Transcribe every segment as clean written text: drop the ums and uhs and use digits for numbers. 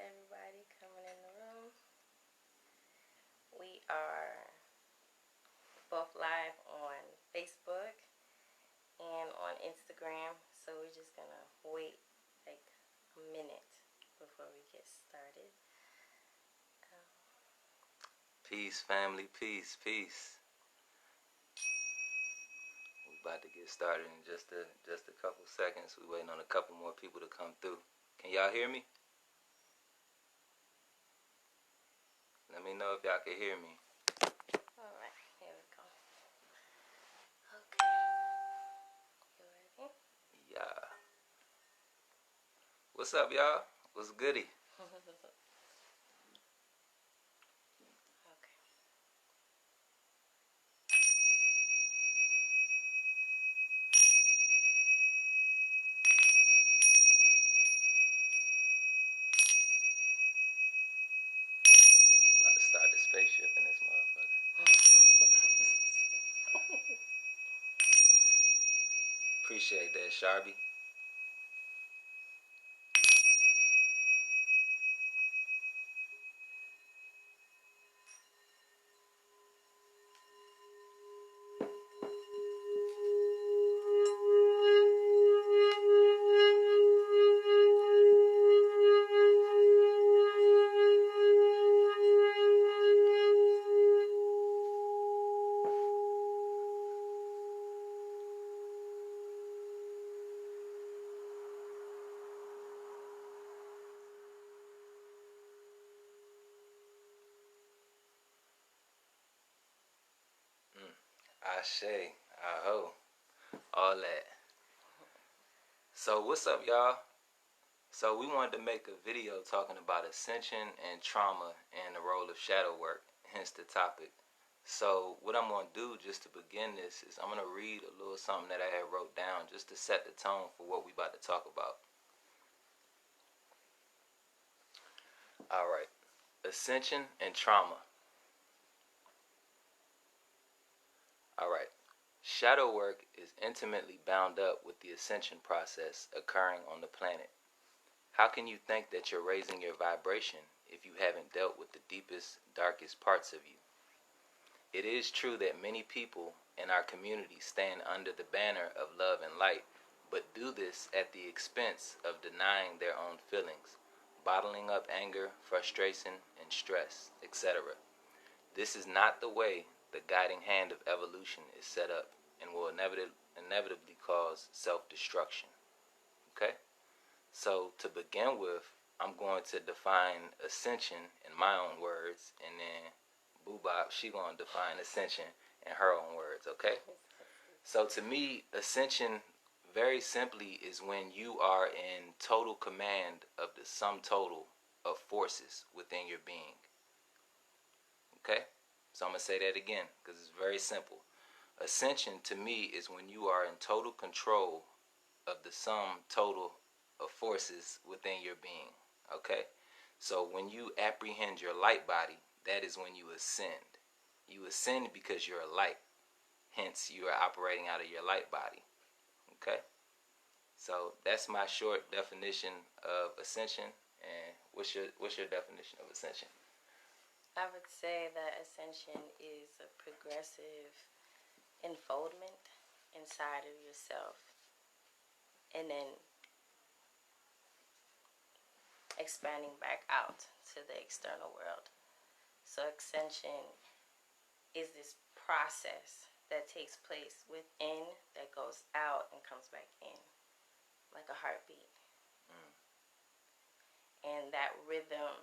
everybody coming in the room. We are both live on Facebook and on Instagram, so we're just gonna wait like a minute before we get started. Peace, family. Peace. We about to get started in just a couple seconds. We waiting on a couple more people to come through. Can y'all hear me? Let me know if y'all can hear me. All right, here we go. Okay, you ready? Yeah. What's up, y'all? What's goody? About to start the spaceship in this motherfucker. Appreciate that, Sharby. Ashe, aho, all that. So what's up, y'all? So we wanted to make a video talking about ascension and trauma and the role of shadow work, hence the topic. So what I'm going to do just to begin this is I'm going to read a little something that I had wrote down just to set the tone for what we about to talk about. All right. Ascension and trauma. All right. Shadow work is intimately bound up with the ascension process occurring on the planet. How can you think that you're raising your vibration if you haven't dealt with the deepest, darkest parts of you? It is true that many people in our community stand under the banner of love and light, but do this at the expense of denying their own feelings, bottling up anger, frustration, and stress, etc. This is not the way the guiding hand of evolution is set up and will inevitably cause self-destruction. Okay? So to begin with, I'm going to define ascension in my own words, and then Boobop, she going to define ascension in her own words, okay? So to me, ascension very simply is when you are in total command of the sum total of forces within your being. Okay? So I'm going to say that again because it's very simple. Ascension to me is when you are in total control of the sum total of forces within your being. Okay? So when you apprehend your light body, that is when you ascend. You ascend because you're a light. Hence, you are operating out of your light body. Okay? So that's my short definition of ascension. And what's your definition of ascension? I would say that ascension is a progressive enfoldment inside of yourself and then expanding back out to the external world. So ascension is this process that takes place within that goes out and comes back in like a heartbeat. And that rhythm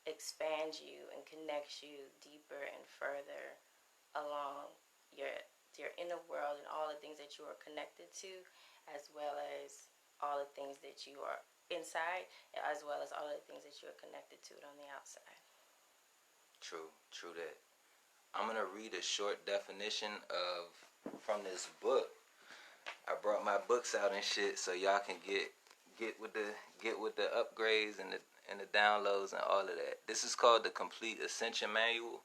expands you and connects you deeper and further along your inner world and all the things that you are connected to, as well as all the things that you are inside, as well as all the things that you are connected to on the outside. True that. I'm gonna read a short definition from this book. I brought my books out and shit so y'all can get with the upgrades and the downloads and all of that. This is called the Complete Ascension Manual.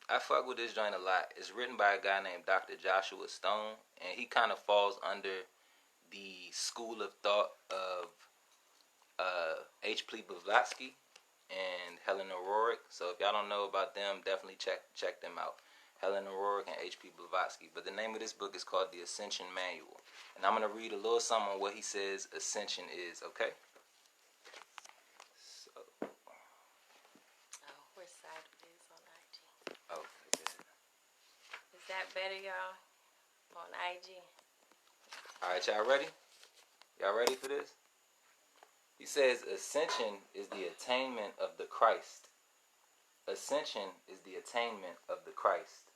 I fuck with this joint a lot. It's written by a guy named Dr. Joshua Stone, and he kind of falls under the school of thought of H.P. Blavatsky and Helena Roerich. So if y'all don't know about them, definitely check them out. Helena Roerich and H.P. Blavatsky. But the name of this book is called The Ascension Manual. And I'm going to read a little something on what he says ascension is, okay? So, Oh, we're sideways on IG. okay, good. Is that better, y'all? On IG? Alright, y'all ready? Y'all ready for this? He says ascension is the attainment of the Christ. Ascension is the attainment of the Christ.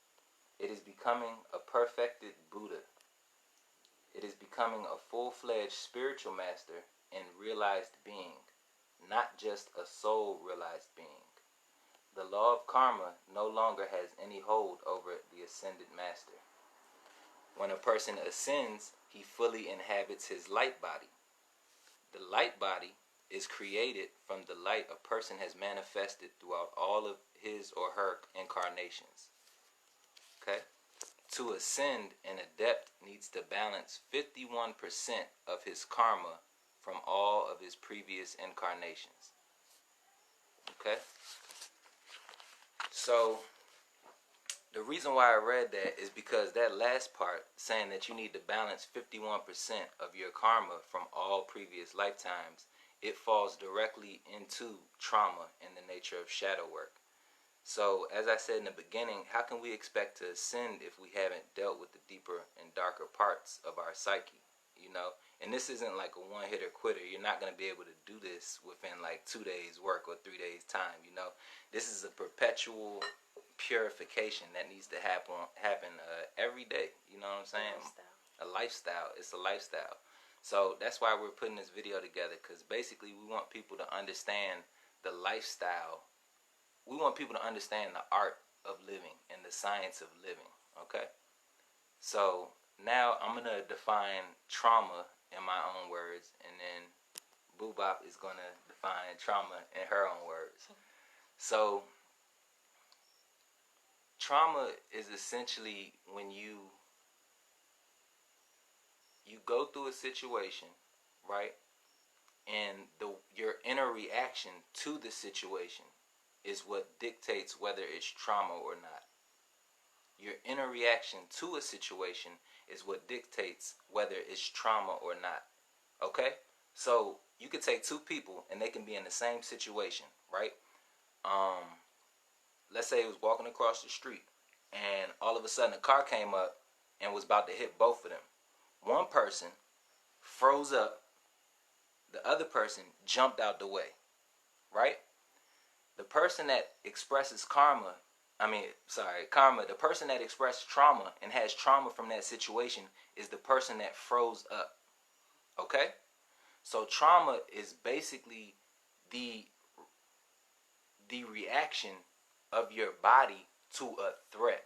It is becoming a perfected Buddha. It is becoming a full-fledged spiritual master and realized being, not just a soul-realized being. The law of karma no longer has any hold over the ascended master. When a person ascends, he fully inhabits his light body. The light body is created from the light a person has manifested throughout all of his or her incarnations. Okay? To ascend, an adept needs to balance 51% of his karma from all of his previous incarnations. Okay? So, the reason why I read that is because that last part, saying that you need to balance 51% of your karma from all previous lifetimes, it falls directly into trauma in the nature of shadow work. So, as I said in the beginning, how can we expect to ascend if we haven't dealt with the deeper and darker parts of our psyche? You know, and this isn't like a one-hitter quitter. You're not going to be able to do this within like 2 days work or 3 days time. You know, this is a perpetual purification that needs to happen every day. You know what I'm saying? A lifestyle. It's a lifestyle. So that's why we're putting this video together, because basically we want people to understand the lifestyle. We want people to understand the art of living and the science of living. Okay? So now I'm going to define trauma in my own words, and then Boobop is going to define trauma in her own words. So trauma is essentially when you go through a situation, right? And your inner reaction to the situation is what dictates whether it's trauma or not. Your inner reaction to a situation is what dictates whether it's trauma or not. Okay? So you could take two people and they can be in the same situation, right? Let's say it was walking across the street and all of a sudden a car came up and was about to hit both of them. One person froze up, the other person jumped out the way, right? The person that expresses karma, the person that expresses trauma and has trauma from that situation is the person that froze up. Okay? So trauma is basically the reaction of your body to a threat.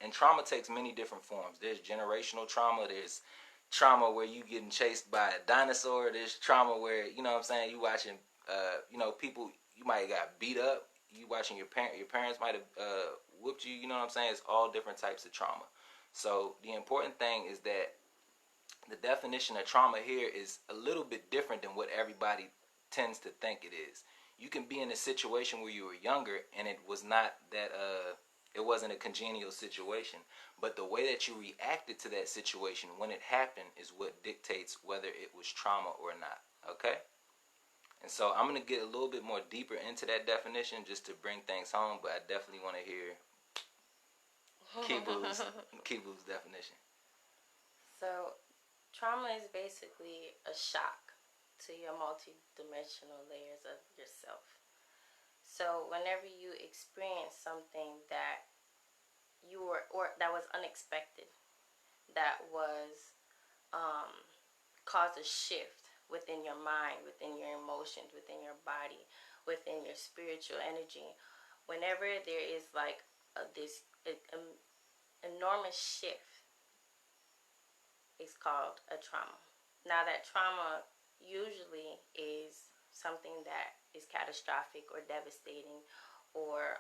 And trauma takes many different forms. There's generational trauma, there's trauma where you getting chased by a dinosaur, there's trauma where, you know what I'm saying, you watching people, you might have got beat up, you watching your parents might have whooped you, you know what I'm saying? It's all different types of trauma. So the important thing is that the definition of trauma here is a little bit different than what everybody tends to think it is. You can be in a situation where you were younger and it was not that it wasn't a congenial situation, but the way that you reacted to that situation when it happened is what dictates whether it was trauma or not. Okay? And so I'm going to get a little bit more deeper into that definition just to bring things home, but I definitely want to hear Kibu's definition. So trauma is basically a shock to your multi-dimensional layers of yourself. So whenever you experience something that or that was unexpected, that was caused a shift within your mind, within your emotions, within your body, within your spiritual energy, whenever there is like this enormous shift, it's called a trauma. Now that trauma usually is something that is catastrophic or devastating, or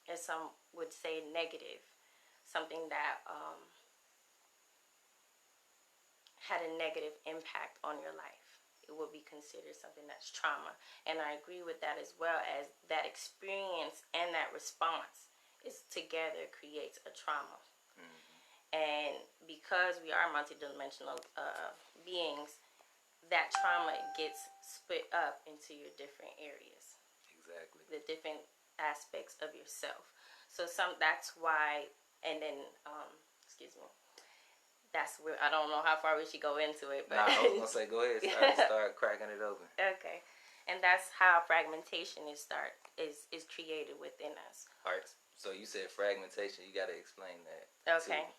as some would say, negative, something that had a negative impact on your life. it will be considered something that's trauma. And I agree with that, as well as that experience and that response is together creates a trauma. And because we are multidimensional beings, that trauma gets split up into your different areas. Exactly. The different aspects of yourself. So that's why, and then excuse me, that's where I don't know how far we should go into it, but I was gonna say go ahead, start cracking it open. Okay. And that's how fragmentation is created within us. All right. So you said fragmentation. You got to explain that. Okay.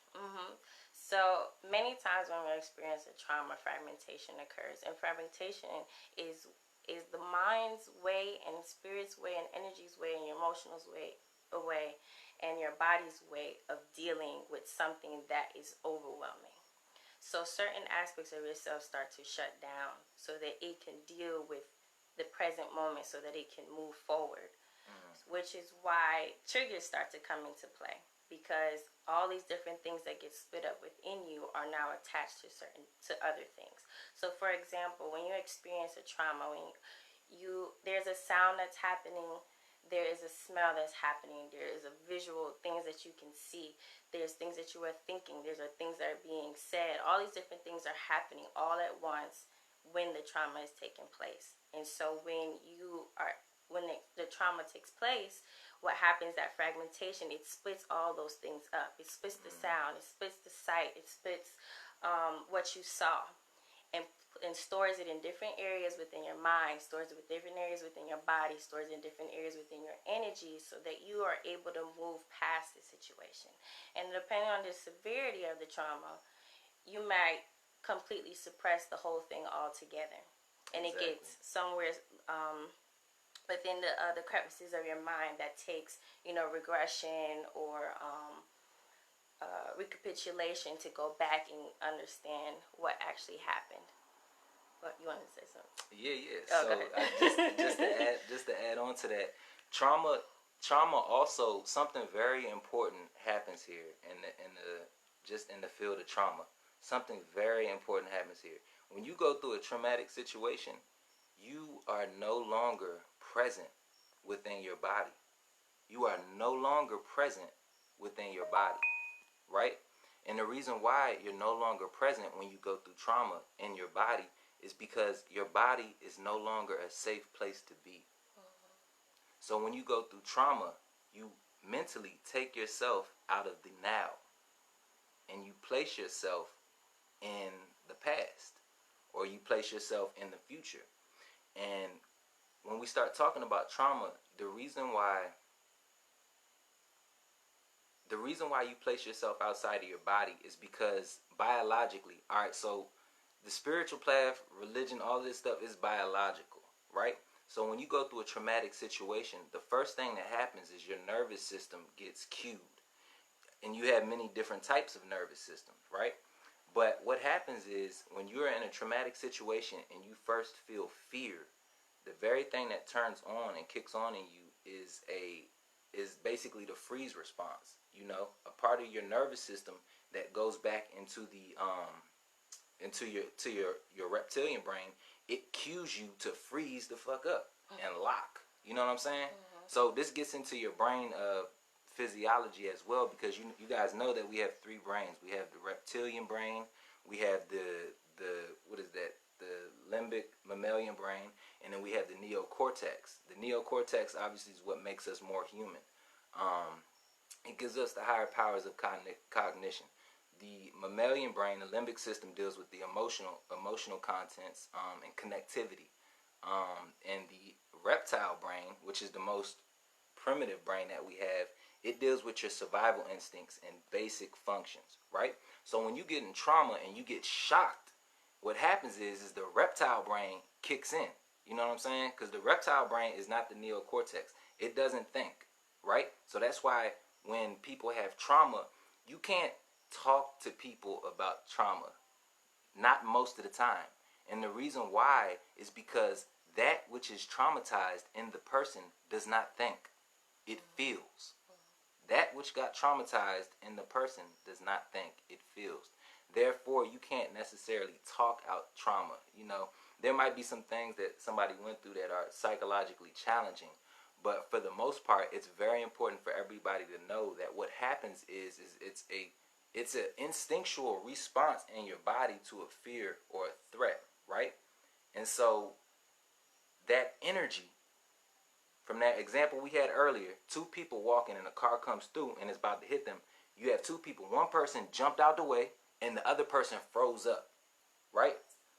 So many times when we experience a trauma, fragmentation occurs, and fragmentation is the mind's way and spirit's way and energy's way and your emotional's way away and your body's way of dealing with something that is overwhelming. So certain aspects of yourself start to shut down so that it can deal with the present moment, so that it can move forward. Which is why triggers start to come into play, because all these different things that get split up within you are now attached to other things. So for example, when you experience a trauma, when there's a sound that's happening, there is a smell that's happening, there is a visual things that you can see, there's things that you are thinking, there's things that are being said. All these different things are happening all at once when the trauma is taking place. And so when the trauma takes place, what happens, that fragmentation, it splits all those things up. It splits the sound, it splits the sight, it splits what you saw, and stores it in different areas within your mind, stores it with different areas within your body, stores it in different areas within your energy, so that you are able to move past the situation. And depending on the severity of the trauma, you might completely suppress the whole thing altogether. And It gets somewhere within the crevices of your mind that takes, regression or recapitulation to go back and understand what actually happened. What you want to say something? Yeah. Oh, So just to add on to that, trauma also, something very important happens here in the field of trauma. Something very important happens here. When you go through a traumatic situation, you are no longer present within your body. You are no longer present within your body, right? And the reason why you're no longer present when you go through trauma in your body is because your body is no longer a safe place to be. So when you go through trauma, you mentally take yourself out of the now and you place yourself in the past, or you place yourself in the future. And when we start talking about trauma, the reason why you place yourself outside of your body is because biologically, all right, so the spiritual path, religion, all this stuff is biological, right? So when you go through a traumatic situation, the first thing that happens is your nervous system gets cued. And you have many different types of nervous systems, right? But what happens is when you're in a traumatic situation and you first feel fear, the very thing that turns on and kicks on in you is basically the freeze response. A part of your nervous system that goes back into your reptilian brain. It cues you to freeze the fuck up and lock. You know what I'm saying? So this gets into your brain physiology as well, because you guys know that we have three brains. We have the reptilian brain, we have the what is that? The limbic mammalian brain, and then we have the neocortex. The neocortex obviously is what makes us more human. It gives us the higher powers of cognition. The mammalian brain, the limbic system, deals with the emotional contents and connectivity. And the reptile brain, which is the most primitive brain that we have, it deals with your survival instincts and basic functions, right? So when you get in trauma and you get shocked, what happens is the reptile brain kicks in. You know what I'm saying? Because the reptile brain is not the neocortex. It doesn't think, right? So that's why when people have trauma, you can't talk to people about trauma. Not most of the time. And the reason why is because that which is traumatized in the person does not think. It feels. That which got traumatized in the person does not think. It feels. Therefore, you can't necessarily talk out trauma. there might be some things that somebody went through that are psychologically challenging, but for the most part, it's very important for everybody to know that what happens is it's an instinctual response in your body to a fear or a threat, right? And so that energy, from that example we had earlier, two people walking and a car comes through and it's about to hit them. You have two people. One person jumped out the way and the other person froze up, right?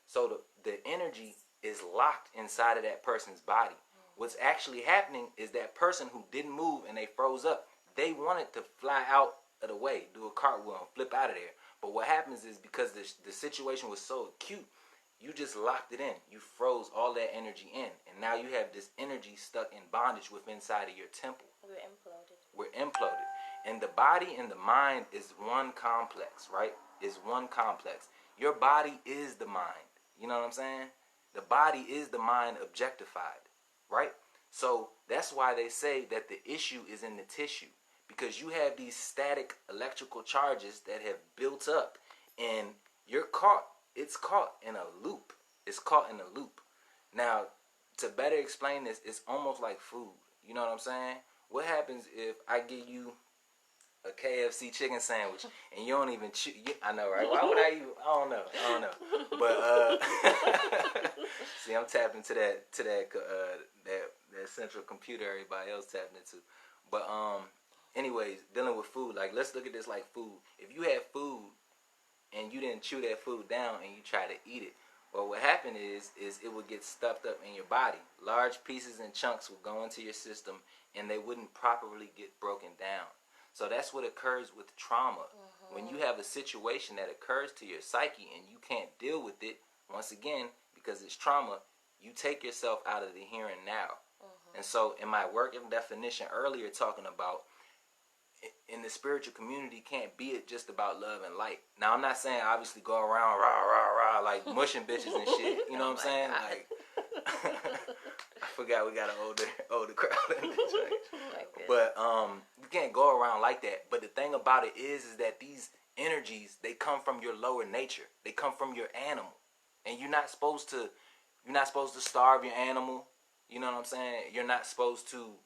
So the energy is locked inside of that person's body. What's actually happening is that person who didn't move and they froze up, they wanted to fly out of the way, do a cartwheel and flip out of there. But what happens is, because the situation was so acute, you just locked it in. You froze all that energy in. And now you have this energy stuck in bondage within inside of your temple. We're imploded. And the body and the mind is one complex, right? Is one complex. Your body is the mind. You know what I'm saying? The body is the mind objectified, right? So that's why they say that the issue is in the tissue, because you have these static electrical charges that have built up, and it's caught in a loop. It's caught in a loop. Now, to better explain this, it's almost like food. You know what I'm saying? What happens if I give you a KFC chicken sandwich and you don't even chew? I know, right? Why would I even? I don't know. But see, I'm tapping into that central computer everybody else tapping into. But anyways, dealing with food, like, let's look at this like food. If you have food and you didn't chew that food down and you try to eat it, well, what happened is it would get stuffed up in your body. Large pieces and chunks will go into your system and they wouldn't properly get broken down. So that's what occurs with trauma. When you have a situation that occurs to your psyche and you can't deal with it, once again, because it's trauma, you take yourself out of the here and now. And so in my work and definition earlier, talking about in the spiritual community, can't be it just about love and light. Now, I'm not saying obviously go around rah rah rah like mushing bitches and shit. You know what I'm saying? Like, I forgot we got an older crowd in the church. But you can't go around like that. But the thing about it is that these energies, they come from your lower nature. They come from your animal, and you're not supposed to starve your animal. You know what I'm saying? You're not supposed to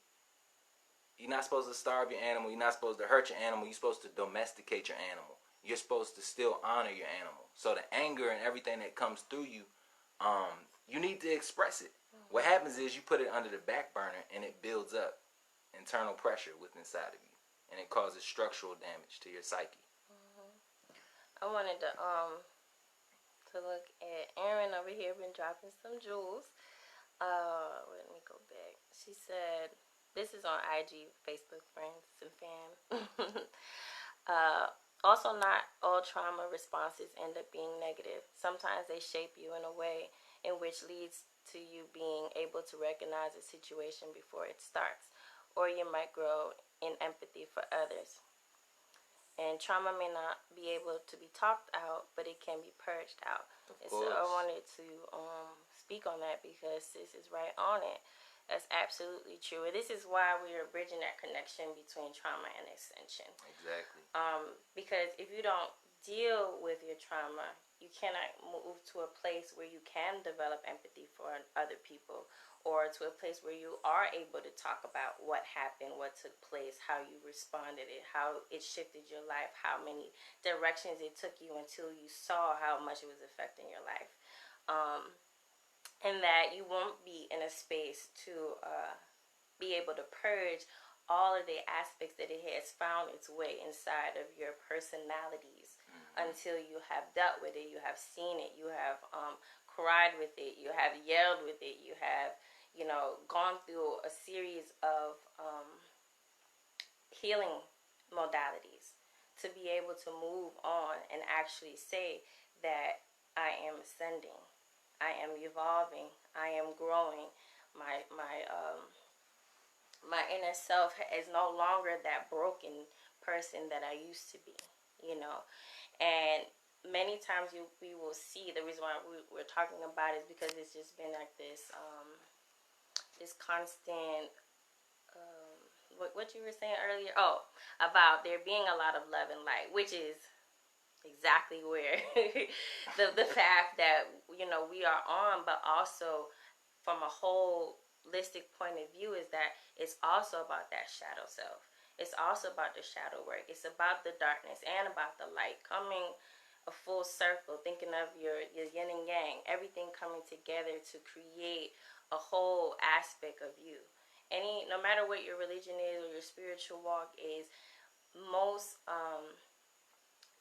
starve your animal. You're not supposed to hurt your animal. You're supposed to domesticate your animal. You're supposed to still honor your animal. So the anger and everything that comes through you, you need to express it. What happens is you put it under the back burner and it builds up internal pressure within inside of you, and it causes structural damage to your psyche. I wanted to look at Erin over here, been dropping some jewels. Let me go back. She said, this is on IG, Facebook friends and fam. Also, not all trauma responses end up being negative. Sometimes they shape you in a way in which leads to you being able to recognize a situation before it starts, or you might grow in empathy for others. And trauma may not be able to be talked out, but it can be purged out. And so I wanted to speak on that, because this is right on it. That's absolutely true. And this is why we are bridging that connection between trauma and ascension. Exactly. Because if you don't deal with your trauma, you cannot move to a place where you can develop empathy for other people, or to a place where you are able to talk about what happened, what took place, how you responded, how it shifted your life, how many directions it took you until you saw how much it was affecting your life. And that you won't be in a space to be able to purge all of the aspects that it has found its way inside of your personalities until you have dealt with it, you have seen it, you have cried with it, you have yelled with it, you have, gone through a series of healing modalities to be able to move on and actually say that I am ascending, I am evolving, I am growing. My inner self is no longer that broken person that I used to be, And many times we will see, the reason why we're talking about it is because it's just been like this constant, what you were saying earlier, about there being a lot of love and light, which is exactly where the path that we are on, but also from a holistic point of view is that it's also about that shadow self. It's also about the shadow work. It's about the darkness and about the light coming a full circle, thinking of your yin and yang, everything coming together to create a whole aspect of you. No matter what your religion is or your spiritual walk is, most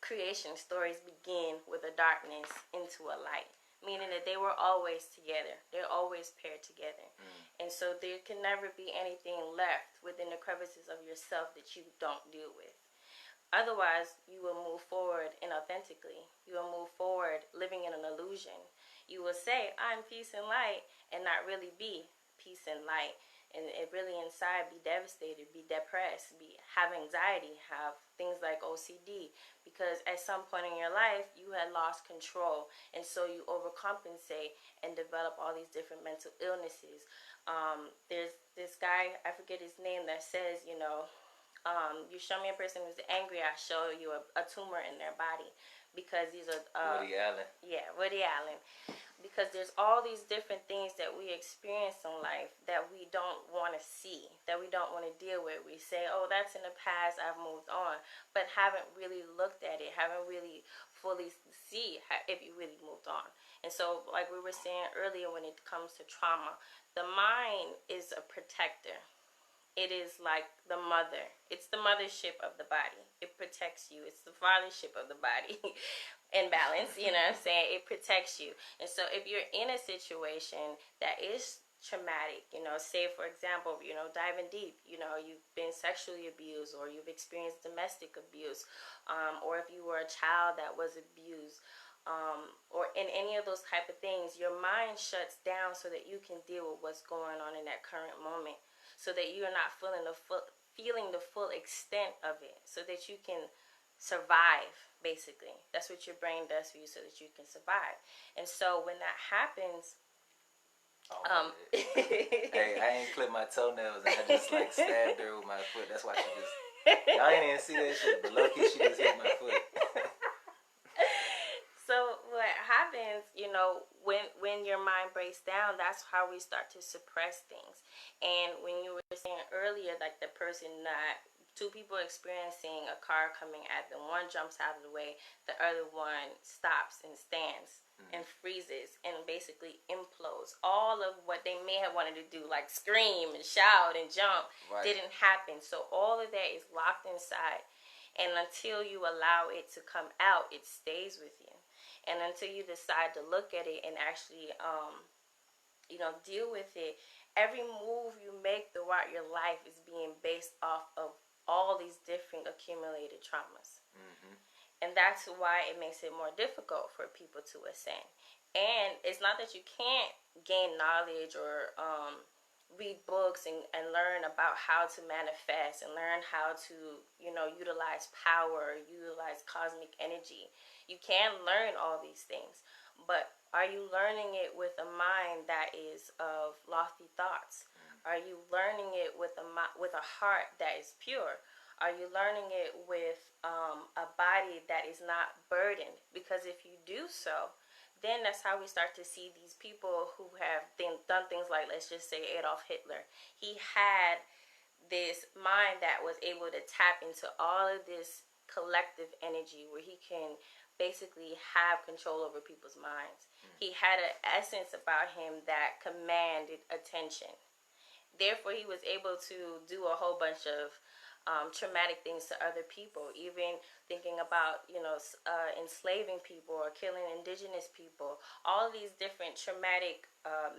creation stories begin with a darkness into a light, meaning that they were always together. They're always paired together. And so there can never be anything left within the crevices of yourself that you don't deal with. Otherwise, you will move forward inauthentically. You will move forward living in an illusion. You will say, I'm peace and light, and not really be peace and light. And it really inside be devastated, be depressed, have anxiety, have things like OCD. Because at some point in your life, you had lost control. And so you overcompensate and develop all these different mental illnesses. There's this guy, I forget his name, that says, you show me a person who's angry, I show you a tumor in their body, because these are Woody Allen. Yeah, Woody Allen. Because there's all these different things that we experience in life that we don't want to see, that we don't want to deal with. We say, oh, that's in the past, I've moved on, but haven't really looked at it, haven't really fully see if you really moved on. And so, like we were saying earlier, when it comes to trauma, the mind is a protector. It is like the mother. It's the mothership of the body. It protects you. It's the fathership of the body. In balance, you know what I'm saying? It protects you. And so if you're in a situation that is traumatic, say for example, diving deep, you've been sexually abused, or you've experienced domestic abuse, or if you were a child that was abused, or in any of those type of things, your mind shuts down so that you can deal with what's going on in that current moment, so that you're not feeling the full extent of it, so that you can survive. Basically, that's what your brain does for you, so that you can survive. And so when that happens, hey, I ain't clipped my toenails, and I just stabbed her with my foot. That's why she just, y'all ain't even see that shit, but low key she just hit my foot. So what happens, when your mind breaks down, that's how we start to suppress things. And when you were saying earlier, like the person that two people experiencing a car coming at them, one jumps out of the way, the other one stops and stands and freezes and basically implodes. All of what they may have wanted to do, like scream and shout and jump, didn't happen. So all of that is locked inside. And until you allow it to come out, it stays with you. And until you decide to look at it and actually, deal with it, every move you make throughout your life is being based off of all these different accumulated traumas. And that's why it makes it more difficult for people to ascend. And it's not that you can't gain knowledge or read books and learn about how to manifest and learn how to, utilize power, utilize cosmic energy. You can learn all these things, but are you learning it with a mind that is of lofty thoughts? Are you learning it with a heart that is pure? Are you learning it with a body that is not burdened? Because if you do so, then that's how we start to see these people who have done things like, let's just say, Adolf Hitler. He had this mind that was able to tap into all of this collective energy where he can basically have control over people's minds. He had an essence about him that commanded attention. Therefore, he was able to do a whole bunch of traumatic things to other people, even thinking about, enslaving people or killing indigenous people. All of these different traumatic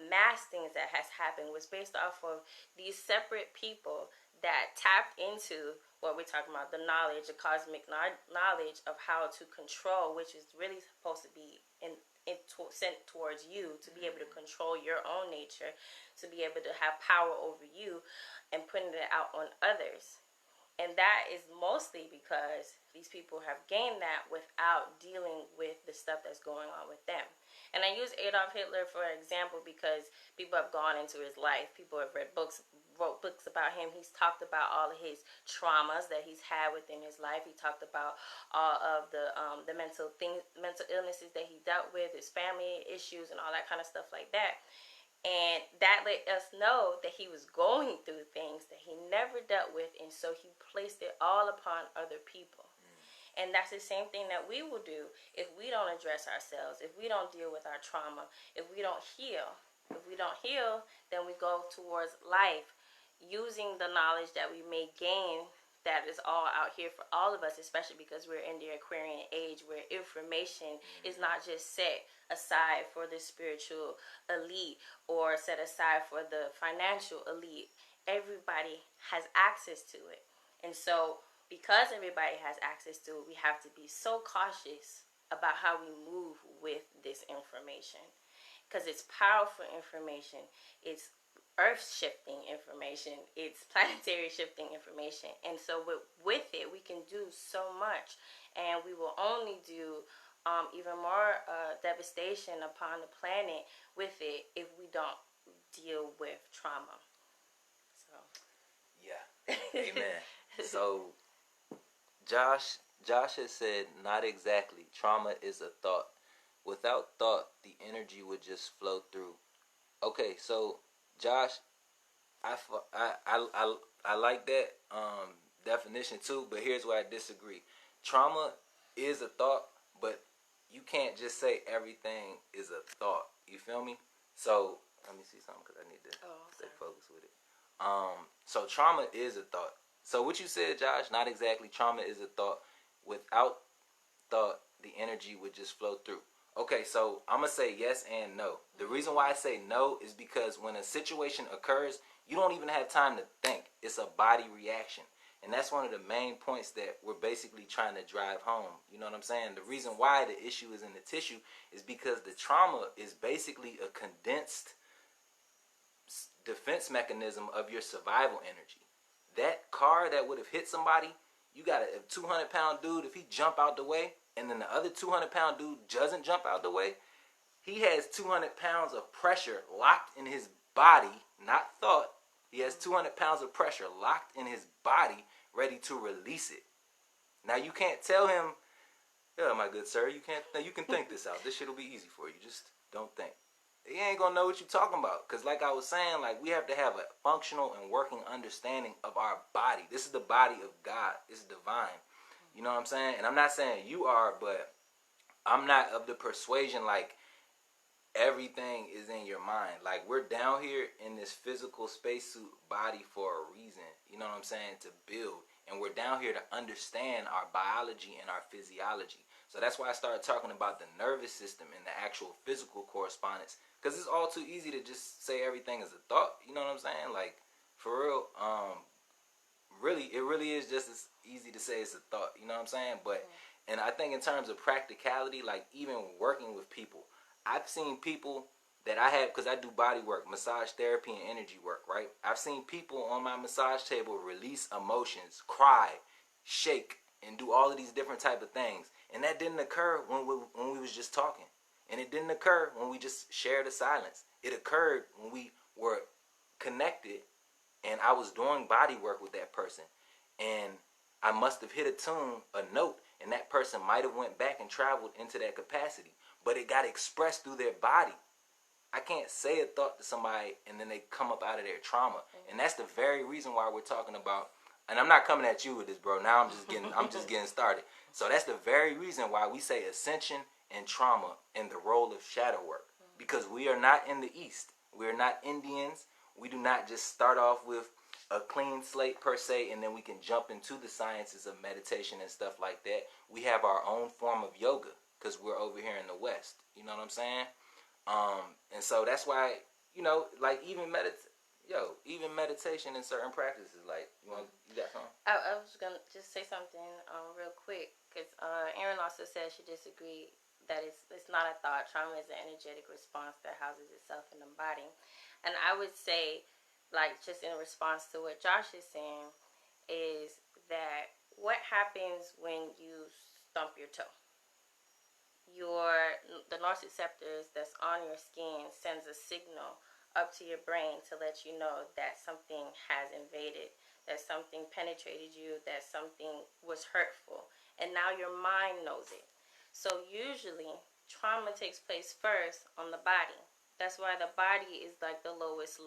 mass things that has happened was based off of these separate people that tapped into what we're talking about, the knowledge, the cosmic knowledge of how to control, which is really supposed to be sent towards you, to be able to control your own nature, to be able to have power over you and putting it out on others. And that is mostly because these people have gained that without dealing with the stuff that's going on with them. And I use Adolf Hitler for example because people have gone into his life. People have read books wrote books about him. He's talked about all of his traumas that he's had within his life. He talked about all of the mental illnesses that he dealt with, his family issues, and all that kind of stuff like that. And that let us know that he was going through things that he never dealt with, and so he placed it all upon other people. And that's the same thing that we will do if we don't address ourselves, if we don't deal with our trauma, if we don't heal. If we don't heal, then we go towards life using the knowledge that we may gain that is all out here for all of us, especially because we're in the Aquarian age where information is not just set aside for the spiritual elite or set aside for the financial elite. Everybody has access to it. And so because everybody has access to it, we have to be so cautious about how we move with this information, because it's powerful information, it's earth shifting information, it's planetary shifting information. And so with it we can do so much, and we will only do even more devastation upon the planet with it if we don't deal with trauma. So yeah. Amen. So Josh has said, not exactly. Trauma is a thought. Without thought, the energy would just flow through. Okay, so Josh, I like that definition too, but here's where I disagree. Trauma is a thought, but you can't just say everything is a thought. You feel me? So let me see something because I need to stay focused with it. So trauma is a thought. So what you said, Josh, not exactly. Trauma is a thought. Without thought, the energy would just flow through. Okay, so I'm going to say yes and no. The reason why I say no is because when a situation occurs, you don't even have time to think. It's a body reaction. And that's one of the main points that we're basically trying to drive home. You know what I'm saying? The reason why the issue is in the tissue is because the trauma is basically a condensed defense mechanism of your survival energy. That car that would have hit somebody, you got a 200-pound dude, if he jump out the way, and then the other 200-pound dude doesn't jump out the way, he has 200 pounds of pressure locked in his body, not thought. He has 200 pounds of pressure locked in his body, ready to release it. Now you can't tell him, "Yeah, my good sir, you can think this out. This shit will be easy for you. Just don't think." He ain't gonna know what you're talking about. Because like I was saying, like, we have to have a functional and working understanding of our body. This is the body of God. It's divine. You know what I'm saying? And I'm not saying you are, but I'm not of the persuasion like everything is in your mind. Like, we're down here in this physical spacesuit body for a reason. You know what I'm saying? To build. And we're down here to understand our biology and our physiology. So that's why I started talking about the nervous system and the actual physical correspondence. Because it's all too easy to just say everything is a thought. You know what I'm saying? Like, for real, it really is just as easy to say it's a thought. You know what I'm saying? But, and I think in terms of practicality, like even working with people, I've seen people that I have, because I do body work, massage therapy, and energy work, right? I've seen people on my massage table release emotions, cry, shake, and do all of these different type of things. And that didn't occur when we was just talking. And it didn't occur when we just shared a silence. It occurred when we were connected and I was doing body work with that person. And I must have hit a tune, a note, and that person might have went back and traveled into that capacity. But it got expressed through their body. I can't say a thought to somebody and then they come up out of their trauma. And that's the very reason why we're talking about, and I'm not coming at you with this, bro. Now I'm just getting started. So that's the very reason why we say ascension and trauma and the role of shadow work. Because we are not in the East. We are not Indians. We do not just start off with a clean slate per se and then we can jump into the sciences of meditation and stuff like that. We have our own form of yoga because we're over here in the West. You know what I'm saying? And so that's why, you know, like even meditation in certain practices, like, you got something? I was gonna just say something real quick, because Erin also said she disagreed that it's not a thought. Trauma is an energetic response that houses itself in the body. And I would say, like, just in response to what Josh is saying, is that what happens when you stump your toe? The nociceptors that's on your skin sends a signal up to your brain to let you know that something has invaded, that something penetrated you, that something was hurtful, and now your mind knows it. So usually trauma takes place first on the body. That's why the body is like the lowest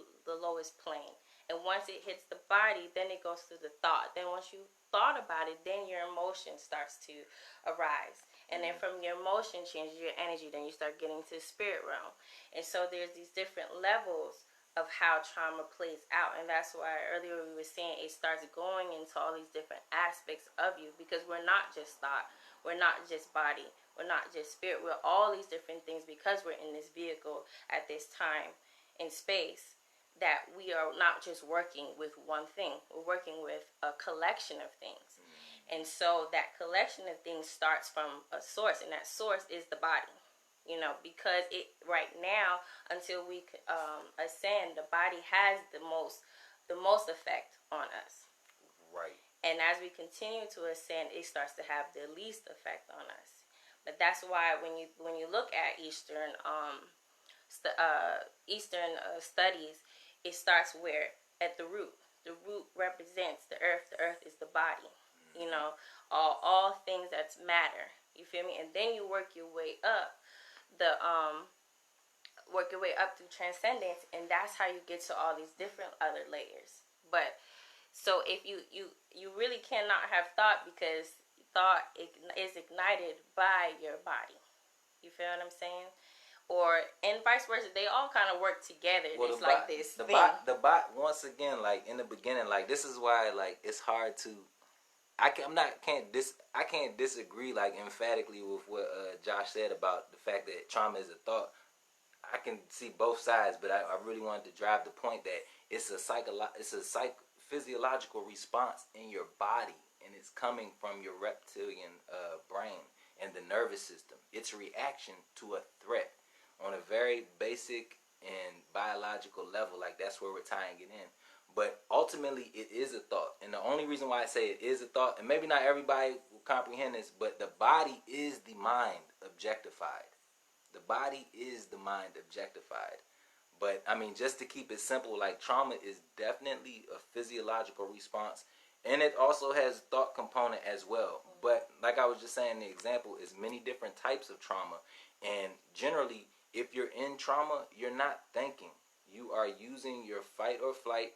plane. And once it hits the body, then it goes through the thought. Then once you thought about it, then your emotion starts to arise. And then from your emotion changes your energy. Then you start getting to the spirit realm. And so there's these different levels of how trauma plays out. And that's why earlier we were saying it starts going into all these different aspects of you, because we're not just thought, we're not just body, we're not just spirit, we're all these different things, because we're in this vehicle at this time in space, that we are not just working with one thing, we're working with a collection of things. And so that collection of things starts from a source, and that source is the body. Because it right now, until we ascend, the body has the most effect on us. Right. And as we continue to ascend, it starts to have the least effect on us. But that's why when you look at Eastern studies, it starts where at the root. The root represents the earth. The earth is the body. All things that's matter. You feel me? And then you work your way up through transcendence, and that's how you get to all these different other layers. But so if you really cannot have thought, because thought is ignited by your body. You feel what I'm saying? And vice versa, they all kind of work together. Well, it's like this thing. The bot, once again, like in the beginning, like this is why, like, it's hard to. I can't disagree like emphatically with what Josh said about the fact that trauma is a thought. I can see both sides, but I really wanted to drive the point that it's a physiological response in your body, and it's coming from your reptilian brain and the nervous system. It's a reaction to a threat on a very basic and biological level. Like, that's where we're tying it in. But ultimately, it is a thought. And the only reason why I say it is a thought, and maybe not everybody will comprehend this, but the body is the mind objectified. The body is the mind objectified. But, I mean, just to keep it simple, like, trauma is definitely a physiological response. And it also has a thought component as well. But, like I was just saying, the example is many different types of trauma. And generally, if you're in trauma, you're not thinking. You are using your fight or flight.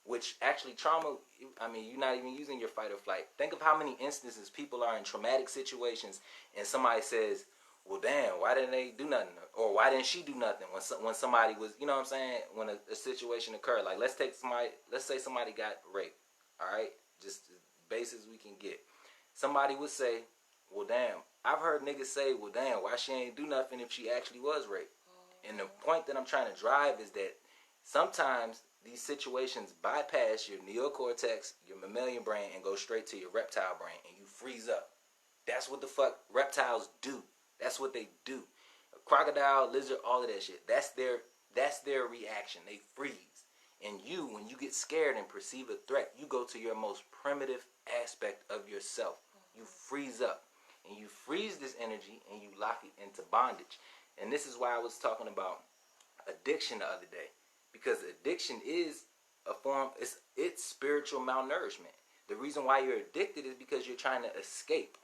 Which actually trauma, I mean, you're not even using your fight or flight. Think of how many instances people are in traumatic situations and somebody says, well, damn, why didn't they do nothing? Or why didn't she do nothing when somebody was, you know what I'm saying, when a situation occurred. Like, let's say somebody got raped, all right? Just as base as we can get. Somebody would say, well, damn, I've heard niggas say, well, damn, why she ain't do nothing if she actually was raped? And the point that I'm trying to drive is that sometimes these situations bypass your neocortex, your mammalian brain, and go straight to your reptile brain, and you freeze up. That's what the fuck reptiles do. That's what they do. A crocodile, lizard, all of that shit. That's their reaction. They freeze. And you, when you get scared and perceive a threat, you go to your most primitive aspect of yourself. You freeze up. And you freeze this energy, and you lock it into bondage. And this is why I was talking about addiction the other day. Because addiction is a form, it's spiritual malnourishment. The reason why you're addicted is because you're trying to escape.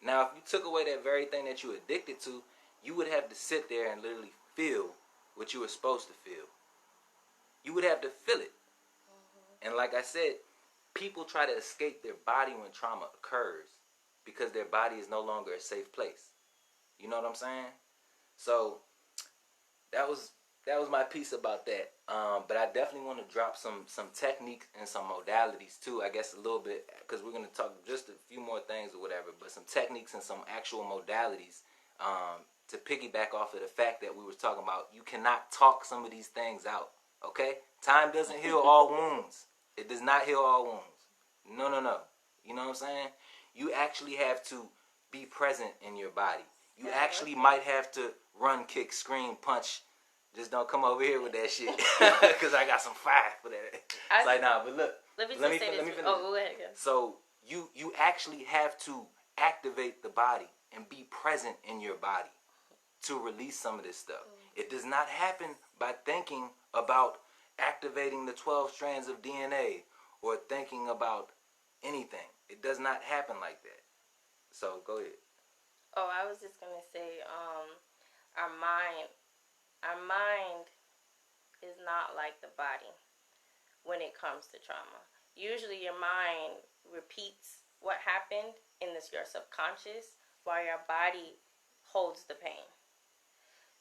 Now, if you took away that very thing that you're addicted to, you would have to sit there and literally feel what you were supposed to feel. You would have to feel it. And like I said, people try to escape their body when trauma occurs because their body is no longer a safe place. You know what I'm saying? So that was my piece about that. But I definitely want to drop some techniques and some modalities too. I guess a little bit, because we're going to talk just a few more things or whatever. But some techniques and some actual modalities to piggyback off of the fact that we were talking about. You cannot talk some of these things out. Okay? Time doesn't heal all wounds. It does not heal all wounds. No. You know what I'm saying? You actually have to be present in your body. You actually might have to run, kick, scream, punch. Just don't come over here with that shit, because I got some fire for that. It's like, nah, but look. Let me finish. Oh, go ahead. Again. So you actually have to activate the body and be present in your body to release some of this stuff. It does not happen by thinking about activating the 12 strands of DNA or thinking about anything. It does not happen like that. So go ahead. Oh, I was just gonna say, our mind, our mind is not like the body when it comes to trauma. Usually, your mind repeats what happened in your subconscious, while your body holds the pain.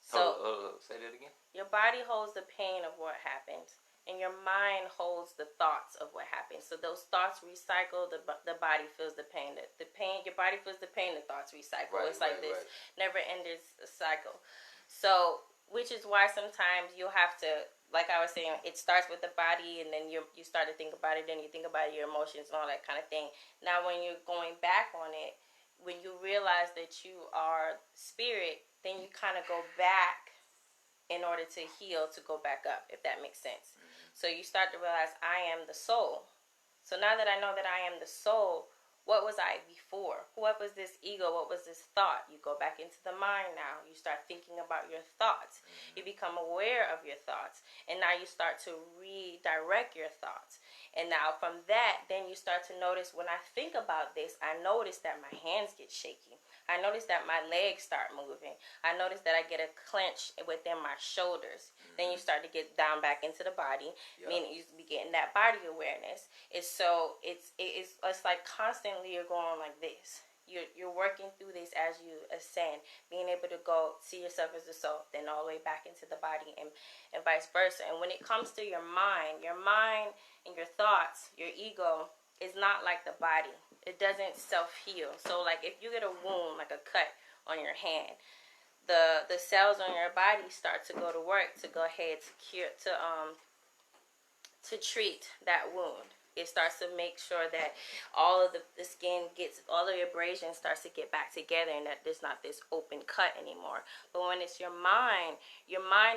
So, Say that again. your body holds the pain of what happened, and your mind holds the thoughts of what happened. So those thoughts recycle. The body feels the pain. The pain. Your body feels the pain. The thoughts recycle. Right, it's like right, this right. never-ending cycle. So, which is why sometimes you'll have to, like I was saying, it starts with the body, and then you start to think about it, then you think about your emotions and all that kind of thing. Now, when you're going back on it, when you realize that you are spirit, then you kind of go back in order to heal, to go back up, if that makes sense. Mm-hmm. So you start to realize, I am the soul. So now that I know that I am the soul, what was I before? What was this ego? What was this thought? You go back into the mind now. You start thinking about your thoughts. Mm-hmm. You become aware of your thoughts. And now you start to redirect your thoughts. And now from that, then you start to notice, when I think about this, I notice that my hands get shaky. I notice that my legs start moving. I notice that I get a clench within my shoulders. Mm-hmm. Then you start to get down back into the body, yep. Meaning you be getting that body awareness. It's like constantly you're going like this. You're working through this as you ascend, being able to go see yourself as the soul, then all the way back into the body, and vice versa. And when it comes to your mind and your thoughts, your ego is not like the body. It doesn't self-heal. So like if you get a wound, like a cut on your hand, the cells on your body start to go to work to go ahead to cure, to treat that wound. It starts to make sure that all of the skin gets, all of your abrasion starts to get back together, and that there's not this open cut anymore. But when it's your mind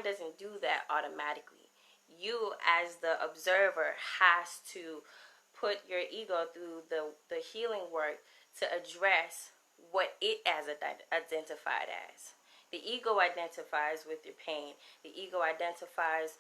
doesn't do that automatically. You, as the observer, has to put your ego through the healing work to address what it as identified as. The ego identifies with your pain. The ego identifies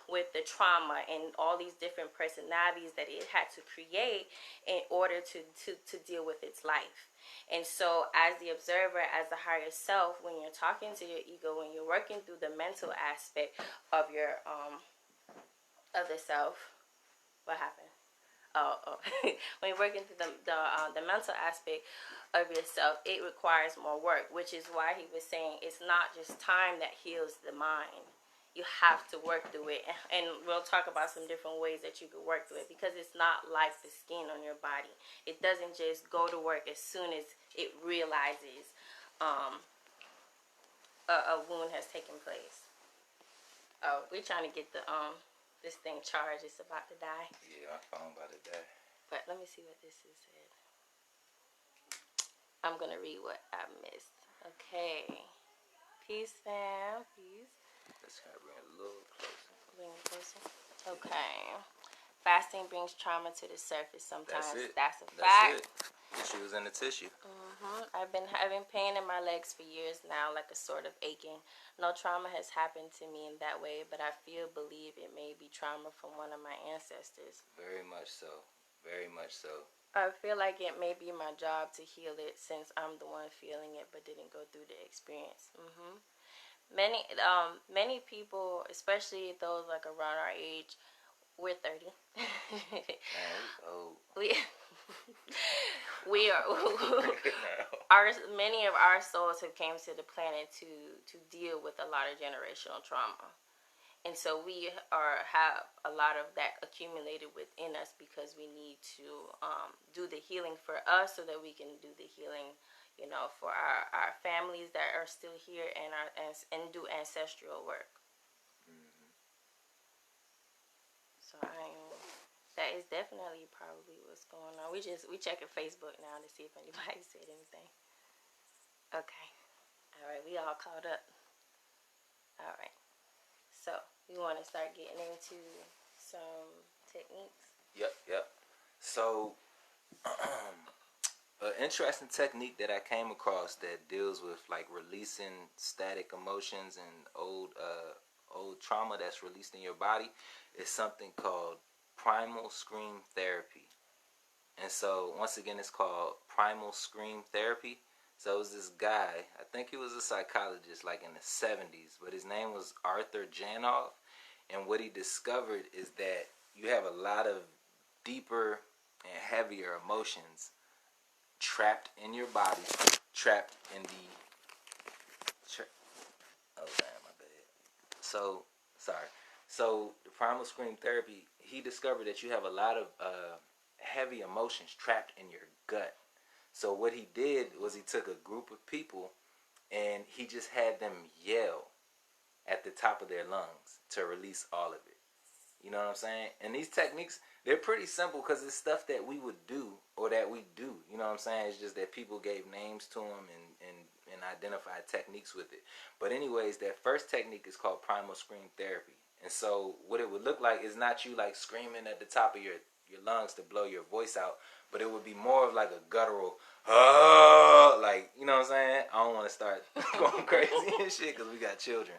with the trauma and all these different personalities that it had to create in order to deal with its life. And so as the observer, as the higher self, when you're talking to your ego, when you're working through the mental aspect of your of the self, what happened? When you're working through the mental aspect of yourself, it requires more work, which is why he was saying it's not just time that heals the mind. You have to work through it, and we'll talk about some different ways that you could work through it, because it's not like the skin on your body. It doesn't just go to work as soon as it realizes a wound has taken place. Oh, we're trying to get this thing charged. It's about to die. Yeah, my phone about to die. But let me see what this is said. I'm going to read what I missed. Okay. Peace, fam. Peace. Let's try to bring it a little closer. Bring it closer. Okay. Fasting brings trauma to the surface sometimes. That's a fact. That's it. Issues in the tissue. I've been having pain in my legs for years now, like a sort of aching. No trauma has happened to me in that way, but I believe it may be trauma from one of my ancestors. Very much so. Very much so. I feel like it may be my job to heal it, since I'm the one feeling it but didn't go through the experience. Many people, especially those like around our age, we're 30. We are. Many of our souls have came to the planet to deal with a lot of generational trauma, and so we have a lot of that accumulated within us, because we need to do the healing for us so that we can do the healing, for our families that are still here, and do ancestral work. So that is definitely probably what's going on. We checking Facebook now to see if anybody said anything. Okay. All right, we all caught up. All right. So we want to start getting into some techniques. Yep. So an interesting technique that I came across that deals with like releasing static emotions and old old trauma that's released in your body is something called primal scream therapy. And so, once again, it's called primal scream therapy. So it was this guy, I think he was a psychologist like in the 70s, but his name was Arthur Janov. And what he discovered is that you have a lot of deeper and heavier emotions trapped in your body, trapped in the... oh, damn, my bad. So, sorry. So, the primal scream therapy, he discovered that you have a lot of heavy emotions trapped in your gut. So what he did was he took a group of people and he just had them yell at the top of their lungs to release all of it. You know what I'm saying? And these techniques, they're pretty simple because it's stuff that we would do or that we do. You know what I'm saying? It's just that people gave names to them and identified techniques with it. But anyways, that first technique is called primal scream therapy. And so what it would look like is not you like screaming at the top of your lungs to blow your voice out, but it would be more of like a guttural, like, you know what I'm saying? I don't want to start going crazy and shit because we got children.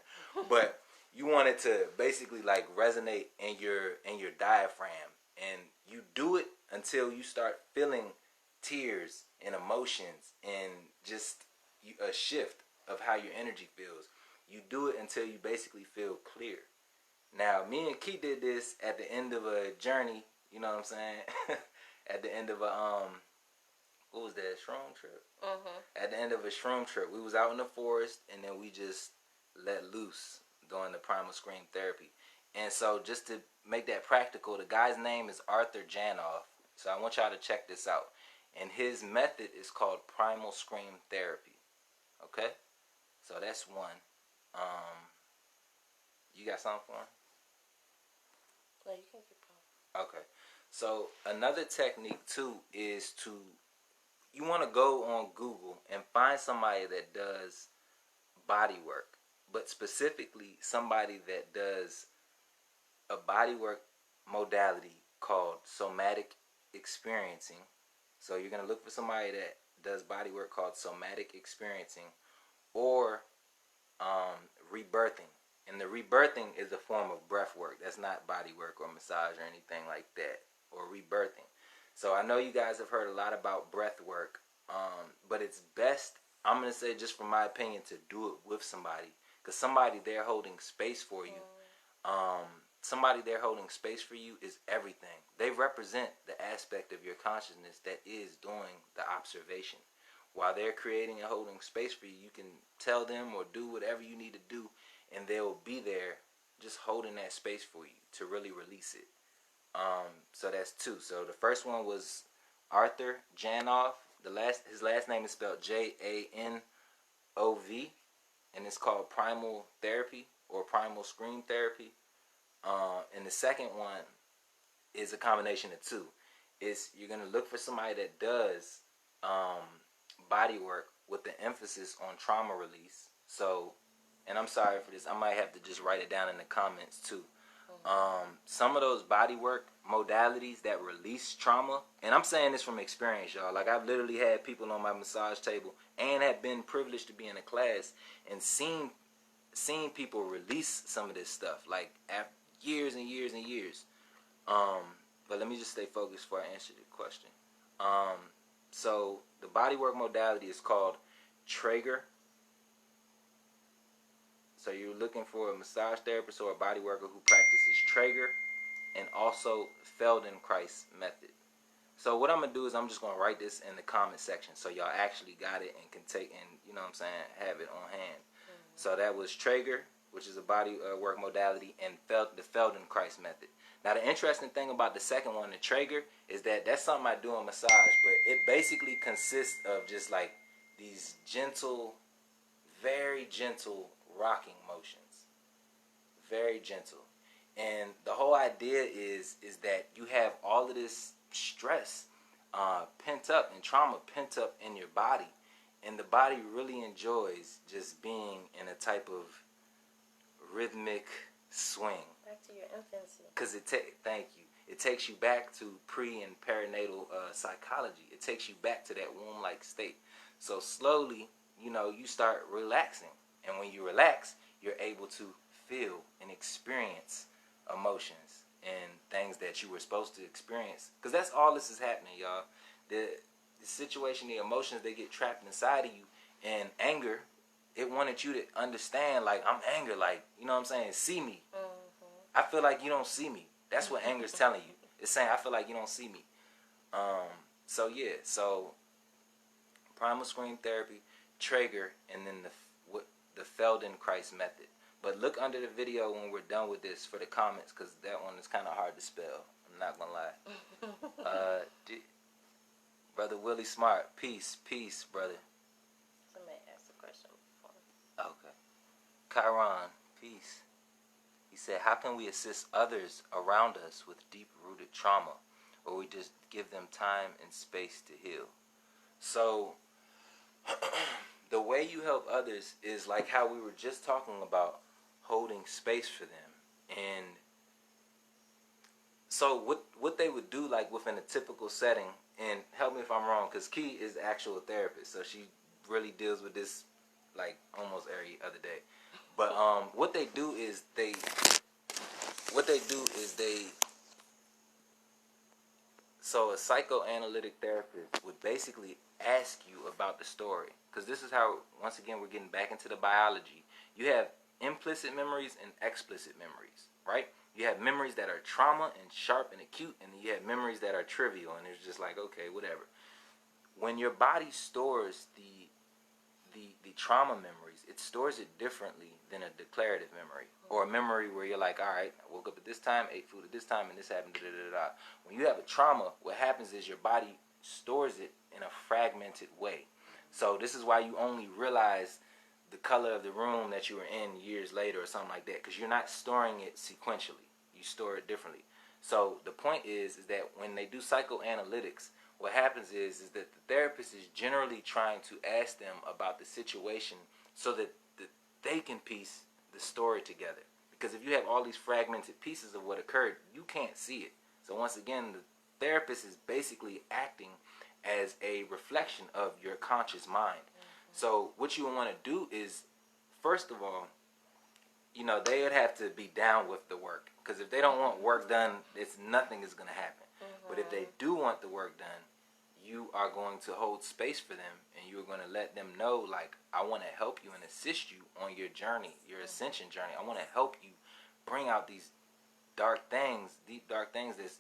But you want it to basically like resonate in your diaphragm, and you do it until you start feeling tears and emotions and just a shift of how your energy feels. You do it until you basically feel clear. Now, me and Key did this at the end of a journey, you know what I'm saying? At the end of a, what was that, shroom trip? At the end of a shroom trip, we was out in the forest, and then we just let loose during the primal scream therapy. And so, just to make that practical, the guy's name is Arthur Janov. So I want y'all to check this out. And his method is called primal scream therapy. Okay? So that's one. You got something for him? No, you can keep going. Okay. So another technique too is you want to go on Google and find somebody that does body work, but specifically somebody that does a body work modality called somatic experiencing. So you're going to look for somebody that does body work called somatic experiencing or rebirthing. And the rebirthing is a form of breath work. That's not body work or massage or anything like that, or rebirthing. So I know you guys have heard a lot about breath work, but it's best, I'm going to say just from my opinion, to do it with somebody. Because somebody there holding space for you, somebody there holding space for you is everything. They represent the aspect of your consciousness that is doing the observation. While they're creating and holding space for you, you can tell them or do whatever you need to do, and they'll be there just holding that space for you to really release it. So that's two. So the first one was Arthur Janov. His last name is spelled Janov, and it's called primal therapy or primal scream therapy. And the second one is a combination of two. You're gonna look for somebody that does body work with the emphasis on trauma release. So, and I'm sorry for this, I might have to just write it down in the comments too. Some of those body work modalities that release trauma, and I'm saying this from experience, y'all. Like, I've literally had people on my massage table and have been privileged to be in a class and seen people release some of this stuff, like after years and years and years. But let me just stay focused before I answer the question. So the bodywork modality is called Traeger. So you're looking for a massage therapist or a body worker who practices Traeger and also Feldenkrais method. So what I'm going to do is I'm just going to write this in the comment section so y'all actually got it and can take and, you know what I'm saying, have it on hand. So that was Traeger, which is a body work modality, and the Feldenkrais method. Now the interesting thing about the second one, the Traeger, is that that's something I do on massage, but it basically consists of just like these gentle, very gentle rocking motions. Very gentle. And the whole idea is that you have all of this stress pent up and trauma pent up in your body, and the body really enjoys just being in a type of rhythmic swing. Back to your infancy. Because thank you. It takes you back to pre and perinatal psychology. It takes you back to that womb-like state. So slowly, you start relaxing, and when you relax, you're able to feel and experience emotions and things that you were supposed to experience. Because that's all this is happening, y'all. The situation, the emotions, they get trapped inside of you. And anger, it wanted you to understand, like, I'm angry, like, you know what I'm saying? See me. I feel like you don't see me. That's what anger is telling you. It's saying, I feel like you don't see me. So yeah, so primal scream therapy, Traeger, and then the Feldenkrais method. But look under the video when we're done with this for the comments, because that one is kind of hard to spell. I'm not gonna lie. Brother Willie Smart, peace, brother. Somebody asked a question before. Okay. Chiron, peace. He said, how can we assist others around us with deep-rooted trauma, or we just give them time and space to heal? So, the way you help others is like how we were just talking about, holding space for them. And so what they would do, like within a typical setting, and help me if I'm wrong, because Key is the actual therapist, so she really deals with this like almost every other day. But what they do is they so a psychoanalytic therapist would basically ask you about the story, because this is how, once again, we're getting back into the biology. You have implicit memories and explicit memories, right? You have memories that are trauma and sharp and acute, and then you have memories that are trivial, and it's just like, okay, whatever. When your body stores the trauma memories, it stores it differently than a declarative memory, or a memory where you're like, all right, I woke up at this time, ate food at this time, and this happened, da da da da. When you have a trauma, what happens is your body stores it in a fragmented way. So this is why you only realize the color of the room that you were in years later or something like that, because you're not storing it sequentially. You store it differently. So the point is that when they do psychoanalytics, what happens is that the therapist is generally trying to ask them about the situation so that they can piece the story together. Because if you have all these fragmented pieces of what occurred, you can't see it. So once again, the therapist is basically acting as a reflection of your conscious mind. So what you want to do is, first of all, you know, they would have to be down with the work. Because if they don't want work done, nothing is going to happen. But if they do want the work done, you are going to hold space for them, and you're going to let them know, like, I want to help you and assist you on your journey, your ascension journey. I want to help you bring out these dark things, deep dark things that's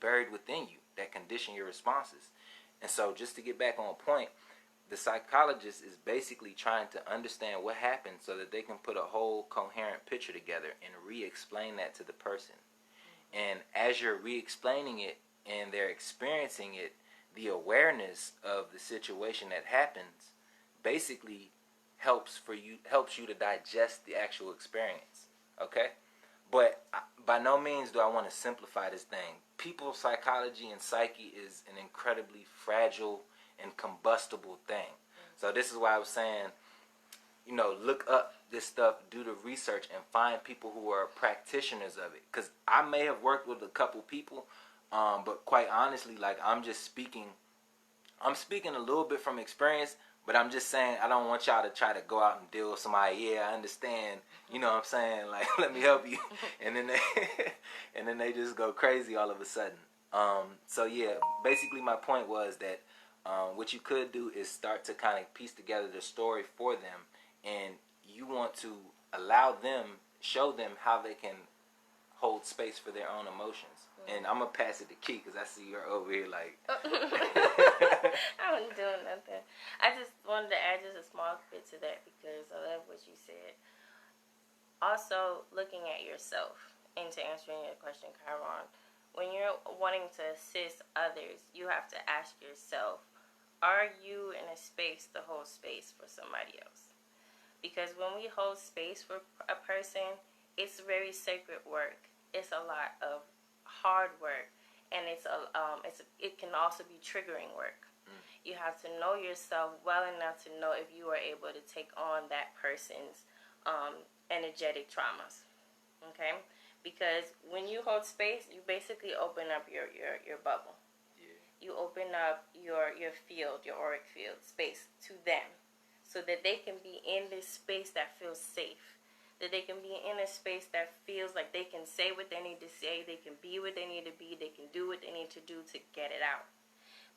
buried within you that condition your responses. And so just to get back on point, the psychologist is basically trying to understand what happened so that they can put a whole coherent picture together and re-explain that to the person. And as you're re-explaining it and they're experiencing it, the awareness of the situation that happens basically helps you to digest the actual experience. Okay? But by no means do I want to simplify this thing. People's psychology and psyche is an incredibly fragile and combustible thing. So this is why I was saying, you know, look up this stuff, do the research, and find people who are practitioners of it. Because I may have worked with a couple people, but quite honestly, like, I'm speaking a little bit from experience, but I'm just saying I don't want y'all to try to go out and deal with somebody. Yeah, I understand. You know what I'm saying? Like, let me help you. And then they just go crazy all of a sudden. So yeah, basically my point was that what you could do is start to kind of piece together the story for them, and you want to show them how they can hold space for their own emotions. And I'm going to pass it to Key, because I see her over here like... I wasn't doing nothing. I just wanted to add just a small bit to that, because I love what you said. Also, looking at yourself, and to answering your question, Chiron, when you're wanting to assist others, you have to ask yourself, are you in a space to hold space for somebody else? Because when we hold space for a person, it's very sacred work. It's a lot of hard work, and it can also be triggering work. You have to know yourself well enough to know if you are able to take on that person's energetic traumas. Okay? Because when you hold space, you basically open up your bubble. Yeah. You open up your field, your auric field space to them, so that they can be in this space that feels safe, that they can be in a space that feels like they can say what they need to say, they can be what they need to be, they can do what they need to do to get it out.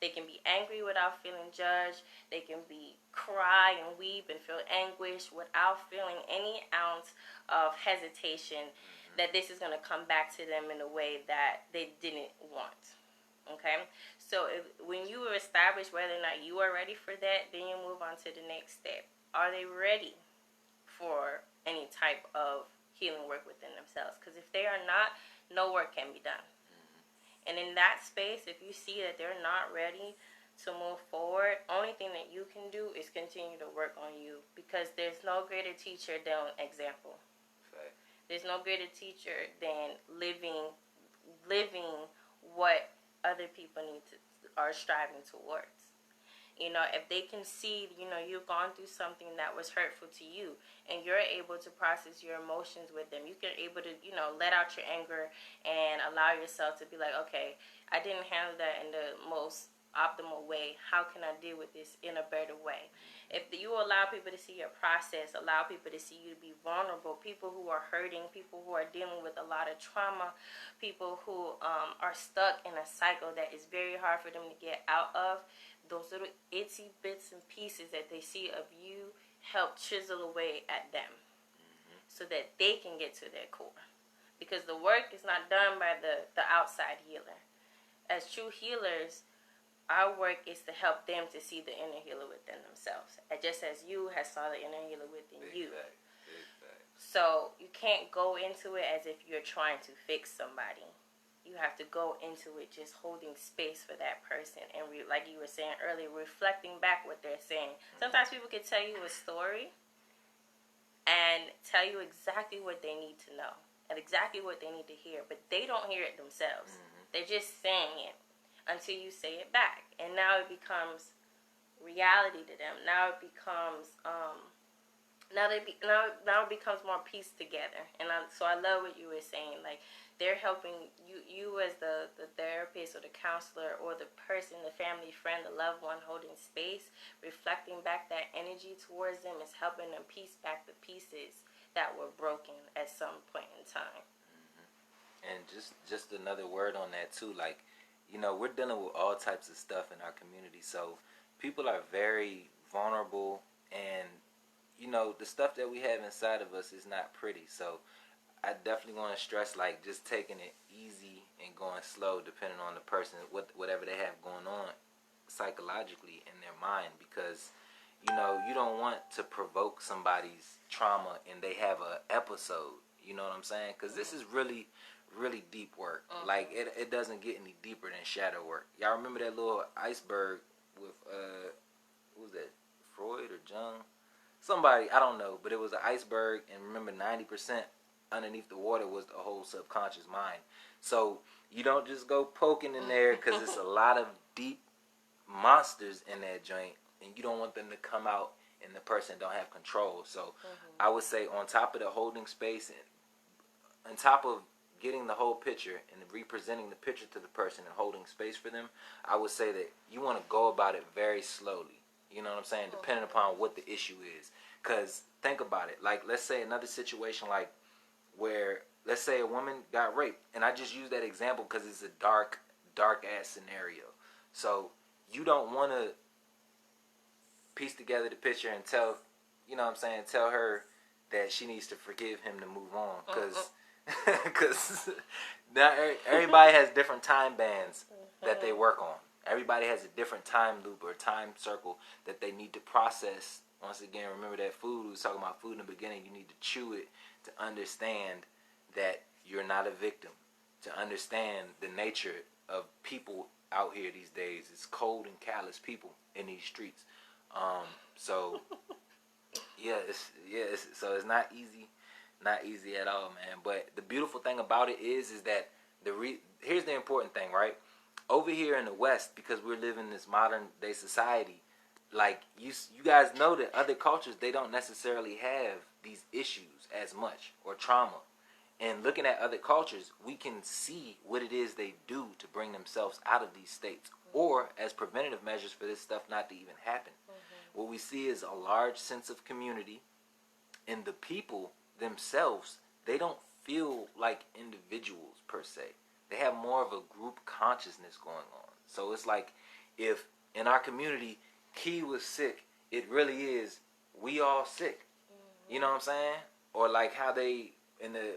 They can be angry without feeling judged. They can be cry and weep and feel anguish without feeling any ounce of hesitation that this is going to come back to them in a way that they didn't want. Okay? So when you establish whether or not you are ready for that, then you move on to the next step. Are they ready for any type of healing work within themselves? Because if they are not, no work can be done. And in that space, if you see that they're not ready to move forward, only thing that you can do is continue to work on you, because there's no greater teacher than example. Right. There's no greater teacher than living what other people are striving towards. You know, if they can see, you know, you've gone through something that was hurtful to you, and you're able to process your emotions with them, you can able to, you know, let out your anger and allow yourself to be like, okay, I didn't handle that in the most optimal way. How can I deal with this in a better way? If you allow people to see your process, allow people to see you to be vulnerable, people who are hurting, people who are dealing with a lot of trauma, people who are stuck in a cycle that is very hard for them to get out of, those little itsy bits and pieces that they see of you help chisel away at them, so that they can get to their core. Because the work is not done by the outside healer. As true healers, our work is to help them to see the inner healer within themselves, just as you have saw the inner healer within you. So you can't go into it as if you're trying to fix somebody. You have to go into it just holding space for that person, and like you were saying earlier, reflecting back what they're saying. Sometimes people can tell you a story and tell you exactly what they need to know and exactly what they need to hear, but they don't hear it themselves. They're just saying it until you say it back, and now it becomes reality to them. Now it becomes now it becomes more pieced together. And so I love what you were saying. Like, they're helping you as the therapist or the counselor or the person, the family friend, the loved one holding space, reflecting back that energy towards them is helping them piece back the pieces that were broken at some point in time. And just another word on that too, like, you know, we're dealing with all types of stuff in our community, so people are very vulnerable, and you know, the stuff that we have inside of us is not pretty. So I definitely want to stress, like, just taking it easy and going slow, depending on the person, whatever they have going on psychologically in their mind, because you know, you don't want to provoke somebody's trauma and they have a episode. You know what I'm saying? Because this is really deep work. Like, it doesn't get any deeper than shadow work. Y'all remember that little iceberg with who was that, Freud or Jung? Somebody, I don't know, but it was an iceberg, and remember, 90% underneath the water was the whole subconscious mind. So you don't just go poking in there, because it's a lot of deep monsters in that joint, and you don't want them to come out and the person don't have control. So I would say, on top of the holding space, and on top of getting the whole picture and representing the picture to the person and holding space for them, I would say that you want to go about it very slowly. You know what I'm saying? Depending upon what the issue is. Because think about it. Like, let's say another situation, like, where, let's say a woman got raped. And I just use that example because it's a dark ass scenario. So you don't want to piece together the picture and tell, you know what I'm saying, tell her that she needs to forgive him to move on. Because now everybody has different time bands that they work on. Everybody has a different time loop or time circle that they need to process. Once again, remember that food, we was talking about food in the beginning. You need to chew it to understand that you're not a victim, to understand the nature of people out here these days. It's cold and callous people in these streets. So it's not easy at all, man. But the beautiful thing about it is that here's the important thing, right? Over here in the West, because we're living in this modern day society, like, you guys know that other cultures, they don't necessarily have these issues as much, or trauma. And looking at other cultures, we can see what it is they do to bring themselves out of these states, or as preventative measures for this stuff not to even happen. What we see is a large sense of community, and the people themselves, they don't feel like individuals per se. They have more of a group consciousness going on. So it's like if in our community Key was sick, it really is we all sick. You know what I'm saying? Or like how they in the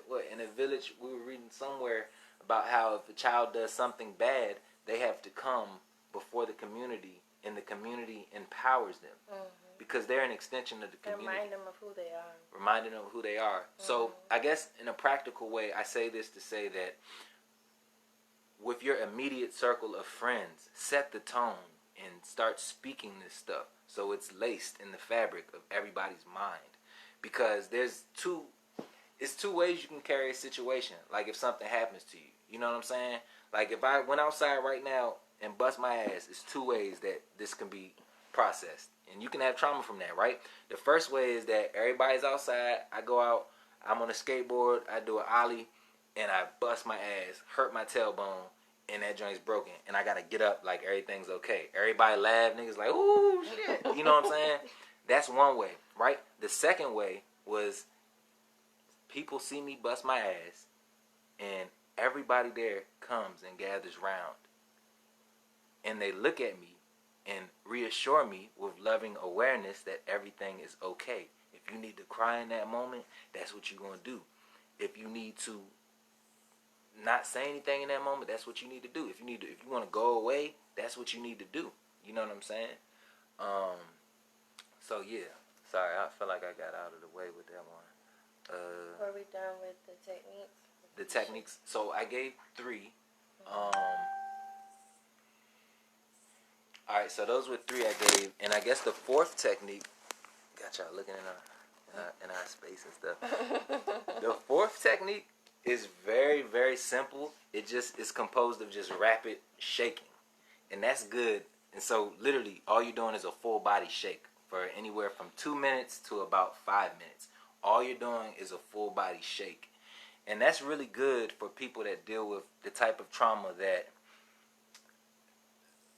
village, we were reading somewhere about how if a child does something bad, they have to come before the community, and the community empowers them because they're an extension of the community. Remind them of who they are. Reminding them of who they are. So I guess in a practical way, I say this to say that with your immediate circle of friends, set the tone and start speaking this stuff so it's laced in the fabric of everybody's mind. Because it's two ways you can carry a situation. Like if something happens to you, you know what I'm saying? Like if I went outside right now and bust my ass, it's two ways that this can be processed. And you can have trauma from that, right? The first way is that everybody's outside, I go out, I'm on a skateboard, I do an ollie, and I bust my ass, hurt my tailbone, and that joint's broken. And I gotta get up like everything's okay. Everybody laugh, niggas like, ooh, shit. You know what I'm saying? That's one way, right? The second way was people see me bust my ass, and everybody there comes and gathers round. And they look at me and reassure me with loving awareness that everything is okay. If you need to cry in that moment, that's what you're going to do. If you need to not say anything in that moment, that's what you need to do. If you want to go away, that's what you need to do. You know what I'm saying? So yeah. Sorry, I feel like I got out of the way with that one. Were we done with the techniques? The techniques. So I gave 3. Alright, so those were 3 I gave. And I guess the 4th technique, got y'all looking in our space and stuff. The 4th technique is very, very simple. It just is composed of just rapid shaking. And that's good. And so literally all you're doing is a full body shake for anywhere from 2 minutes to about 5 minutes. All you're doing is a full body shake. And that's really good for people that deal with the type of trauma that,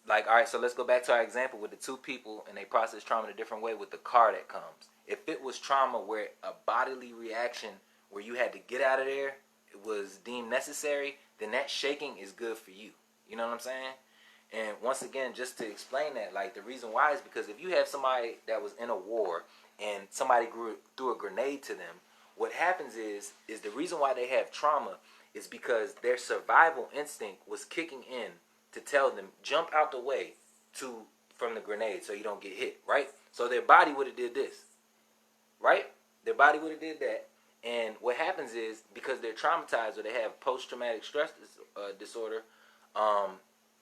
like, all right, so let's go back to our example with the 2 people and they process trauma in a different way with the car that comes. If it was trauma where a bodily reaction where you had to get out of there, it was deemed necessary, then that shaking is good for you. You know what I'm saying? And once again, just to explain that, like the reason why is because if you have somebody that was in a war and somebody threw a grenade to them, what happens is the reason why they have trauma is because their survival instinct was kicking in to tell them, jump out the way from the grenade so you don't get hit, right? So their body would have did this, right? Their body would have did that. And what happens is, because they're traumatized or they have post-traumatic stress disorder,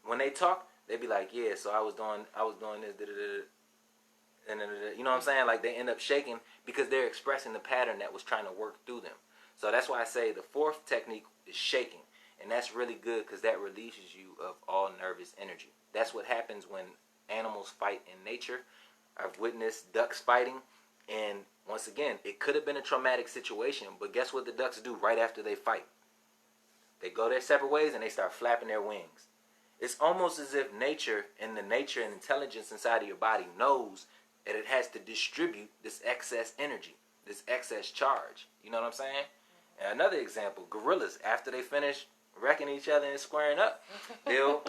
when they talk, they be like, yeah, so I was doing this, and you know what I'm saying? Like they end up shaking because they're expressing the pattern that was trying to work through them. So that's why I say the 4th technique is shaking. And that's really good because that releases you of all nervous energy. That's what happens when animals fight in nature. I've witnessed ducks fighting. And once again, it could have been a traumatic situation, but guess what the ducks do right after they fight? They go their separate ways and they start flapping their wings. It's almost as if nature and the nature and intelligence inside of your body knows that it has to distribute this excess energy, this excess charge. You know what I'm saying? And another example, gorillas, after they finish wrecking each other and squaring up, they'll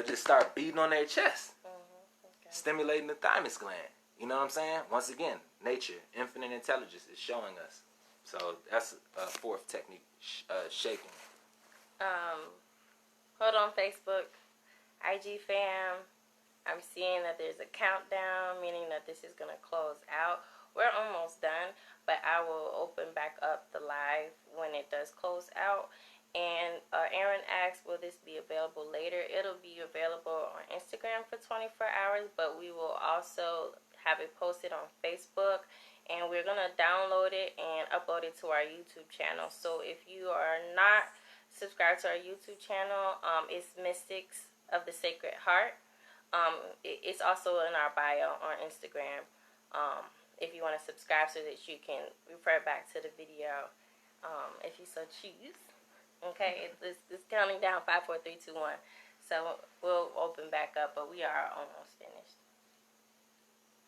just start beating on their chest, stimulating the thymus gland. You know what I'm saying? Once again, nature, infinite intelligence is showing us. So that's a 4th technique, shaking. Hold on, Facebook, IG fam. I'm seeing that there's a countdown, meaning that this is going to close out. We're almost done, but I will open back up the live when it does close out. And Aaron asked, will this be available later? It'll be available on Instagram for 24 hours, but we will also have it posted on Facebook. And we're going to download it and upload it to our YouTube channel. So if you are not subscribed to our YouTube channel, it's Mystics of the Sacred Heart. It's also in our bio on Instagram. If you want to subscribe so that you can refer back to the video, if you so choose. Okay, it's counting down 5, 4, 3, 2, 1. So we'll open back up, but we are almost finished.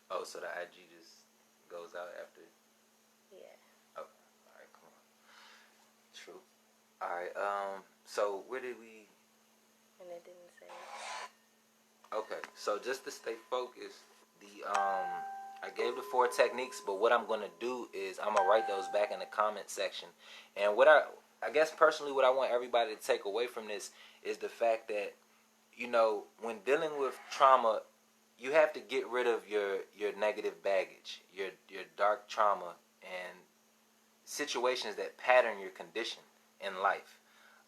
Oh, so the IG just goes out after? Yeah. All right. So where did we? And it didn't say. Okay. So just to stay focused, I gave the 4 techniques, but what I'm gonna do is I'm gonna write those back in the comment section. And what I guess personally, what I want everybody to take away from this is the fact that, when dealing with trauma, you have to get rid of your negative baggage, your dark trauma, and situations that pattern your condition in life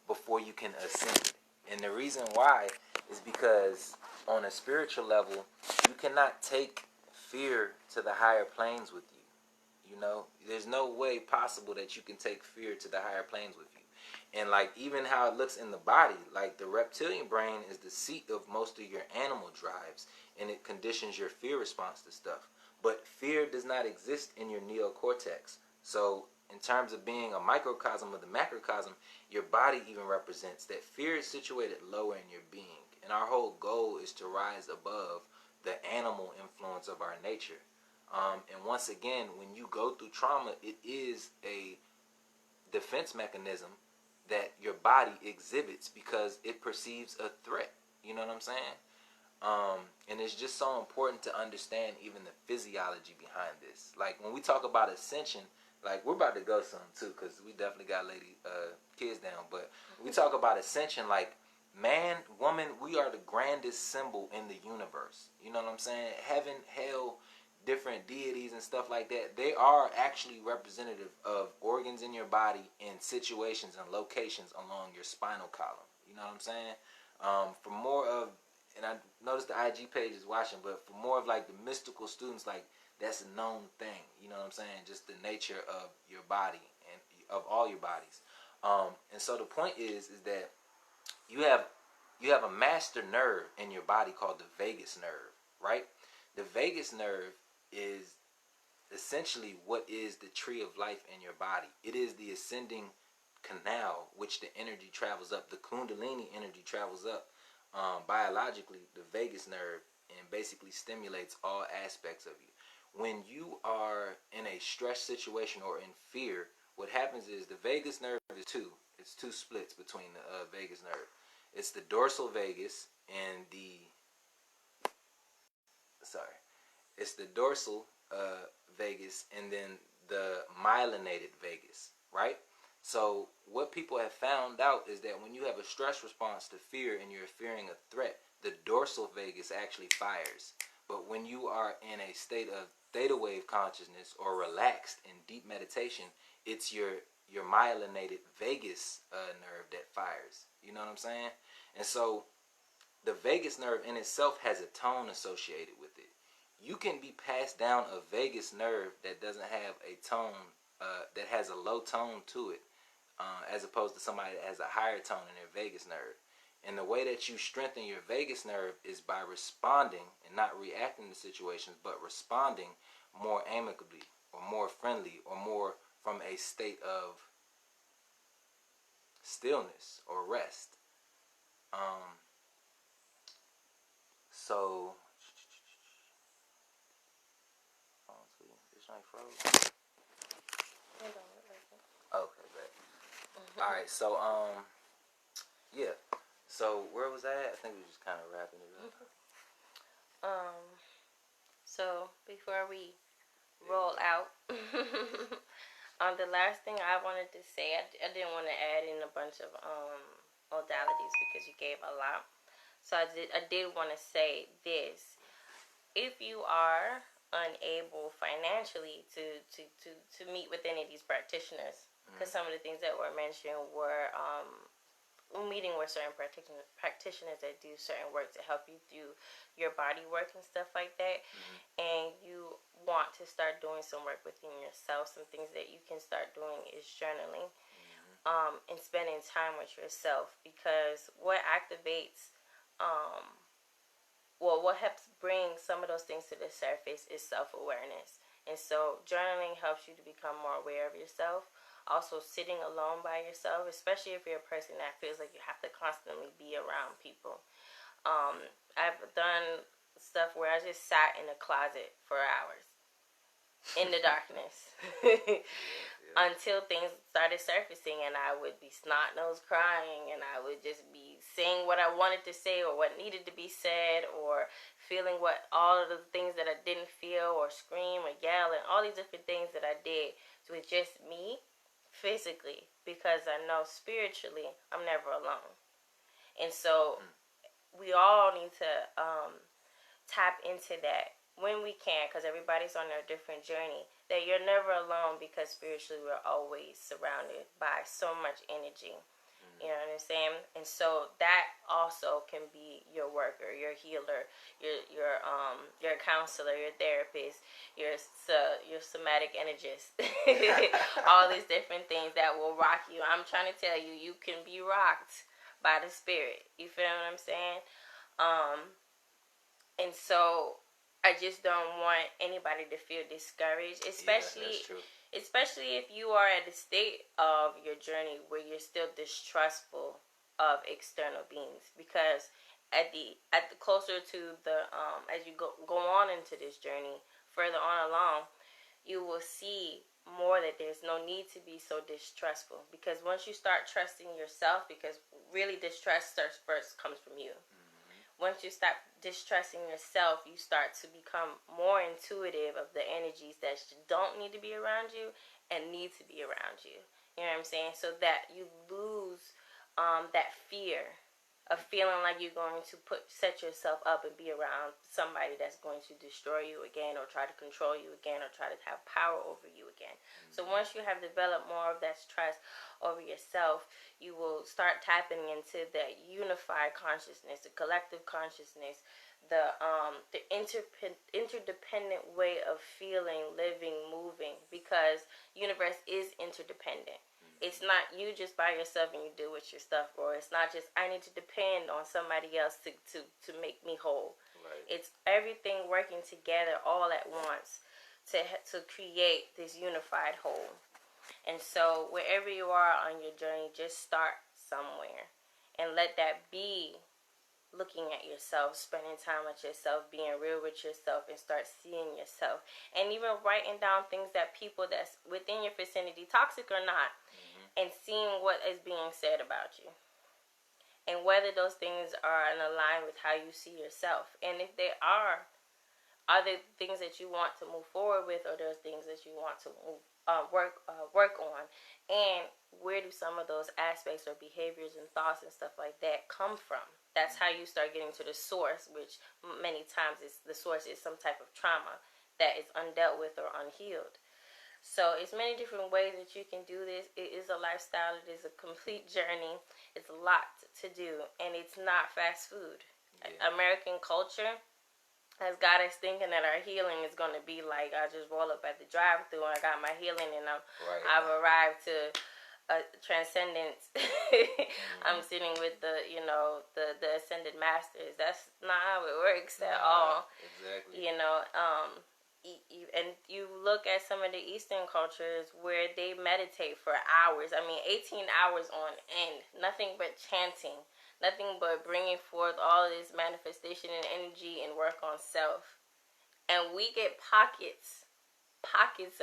before you can ascend. And the reason why is because on a spiritual level, you cannot take fear to the higher planes with you. There's no way possible that you can take fear to the higher planes with you. And like even how it looks in the body, like the reptilian brain is the seat of most of your animal drives, and it conditions your fear response to stuff. But fear does not exist in your neocortex. So in terms of being a microcosm of the macrocosm, your body even represents that fear is situated lower in your being. And our whole goal is to rise above the animal influence of our nature. And once again, when you go through trauma, it is a defense mechanism that your body exhibits because it perceives a threat. You know what I'm saying? And it's just so important to understand even the physiology behind this. Like when we talk about ascension, like we're about to go some too, because we definitely got kids down. But we talk about ascension, like man, woman, we are the grandest symbol in the universe. You know what I'm saying? Heaven, hell, different deities and stuff like that. They are actually representative of organs in your body in situations and locations along your spinal column. You know what I'm saying? For more of, and I noticed the IG page is watching, but for more of like the mystical students, like that's a known thing. You know what I'm saying? Just the nature of your body and of all your bodies. And so the point is that you have a master nerve in your body called the vagus nerve, right? The vagus nerve is essentially what is the tree of life in your body. It is the ascending canal which the energy travels up. The kundalini energy travels up biologically, the vagus nerve, and basically stimulates all aspects of you. When you are in a stress situation or in fear, what happens is the vagus nerve is two. It's two splits between the vagus nerve. It's the dorsal vagus and it's the dorsal vagus and then the myelinated vagus, right? So what people have found out is that when you have a stress response to fear and you're fearing a threat, the dorsal vagus actually fires. But when you are in a state of theta wave consciousness or relaxed in deep meditation, it's your myelinated vagus nerve that fires. You know what I'm saying? And so the vagus nerve in itself has a tone associated with it. You can be passed down a vagus nerve that doesn't have a tone, that has a low tone to it, as opposed to somebody that has a higher tone in their vagus nerve. And the way that you strengthen your vagus nerve is by responding and not reacting to situations, but responding more amicably or more friendly or more from a state of stillness or rest. So, this night froze. Okay, great. All right, so yeah. So where was I at? I think we were just kind of wrapping it up. So before we roll out, the last thing I wanted to say, I didn't want to add in a bunch of modalities because you gave a lot. So I did want to say this: if you are unable financially to meet with any of these practitioners, because some of the things that were mentioned were meeting with certain practitioners that do certain work to help you through your body work and stuff like that, and you want to start doing some work within yourself, some things that you can start doing is journaling, and spending time with yourself, because what activates what helps bring some of those things to the surface is self-awareness. And so journaling helps you to become more aware of yourself. Also, sitting alone by yourself, especially if you're a person that feels like you have to constantly be around people. I've done stuff where I just sat in a closet for hours in the darkness. Yeah. Until things started surfacing, and I would be snot nose crying, and I would just be saying what I wanted to say or what needed to be said, or feeling what all of the things that I didn't feel, or scream or yell, and all these different things that I did with just me physically, because I know spiritually I'm never alone. And so we all need to tap into that when we can, because everybody's on their different journey, that you're never alone, because spiritually we're always surrounded by so much energy. You know what I'm saying? And so that also can be your worker, your healer, your counselor, your therapist, your somatic energist. All these different things that will rock you. I'm trying to tell you, you can be rocked by the spirit. You feel what I'm saying? And so I just don't want anybody to feel discouraged, especially if you are at the state of your journey where you're still distrustful of external beings, because at the closer to the as you go on into this journey further on along, you will see more that there's no need to be so distrustful, because once you start trusting yourself, because really distrust first comes from you. Once you stop distrusting yourself, you start to become more intuitive of the energies that don't need to be around you and need to be around you. You know what I'm saying? So that you lose that fear of feeling like you're going to set yourself up and be around somebody that's going to destroy you again, or try to control you again, or try to have power over you again. So once you have developed more of that trust over yourself, you will start tapping into that unified consciousness, the collective consciousness, the interdependent way of feeling, living, moving, because universe is interdependent. It's not you just by yourself and you deal with your stuff, or it's not just I need to depend on somebody else to make me whole. Right. It's everything working together all at once to create this unified whole. And so wherever you are on your journey, just start somewhere and let that be looking at yourself, spending time with yourself, being real with yourself, and start seeing yourself. And even writing down things that people that's within your vicinity, toxic or not, and seeing what is being said about you, and whether those things are in line with how you see yourself. And if they are there things that you want to move forward with, or there's things that you want to work on, and where do some of those aspects or behaviors and thoughts and stuff like that come from? That's how you start getting to the source, which many times the source is some type of trauma that is undealt with or unhealed. So it's many different ways that you can do this. It is a lifestyle. It is a complete journey. It's a lot to do, and it's not fast food. Yeah. American culture has got us thinking that our healing is going to be like, I just roll up at the drive-thru and I got my healing, and I've arrived to transcendence. I'm sitting with the ascended masters. That's not how it works at all. Exactly. And you look at some of the Eastern cultures where they meditate for hours. I mean, 18 hours on end. Nothing but chanting. Nothing but bringing forth all of this manifestation and energy and work on self. And we get pockets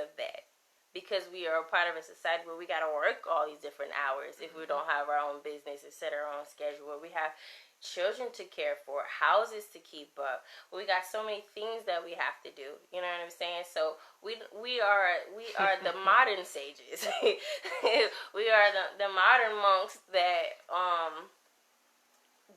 of that, because we are a part of a society where we got to work all these different hours if we don't have our own business and set our own schedule, where we have children to care for, houses to keep up. We got so many things that we have to do. You know what I'm saying? So we are the modern sages. We are the modern monks that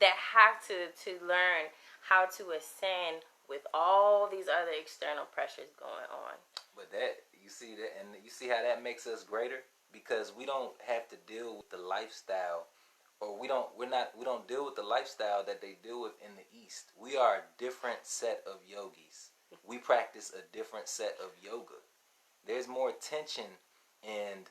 have to learn how to ascend with all these other external pressures going on. But you see how that makes us greater, because we don't have to deal with the lifestyle, or we don't deal with the lifestyle that they deal with in the East. We are a different set of yogis. We practice a different set of yoga. There's more tension and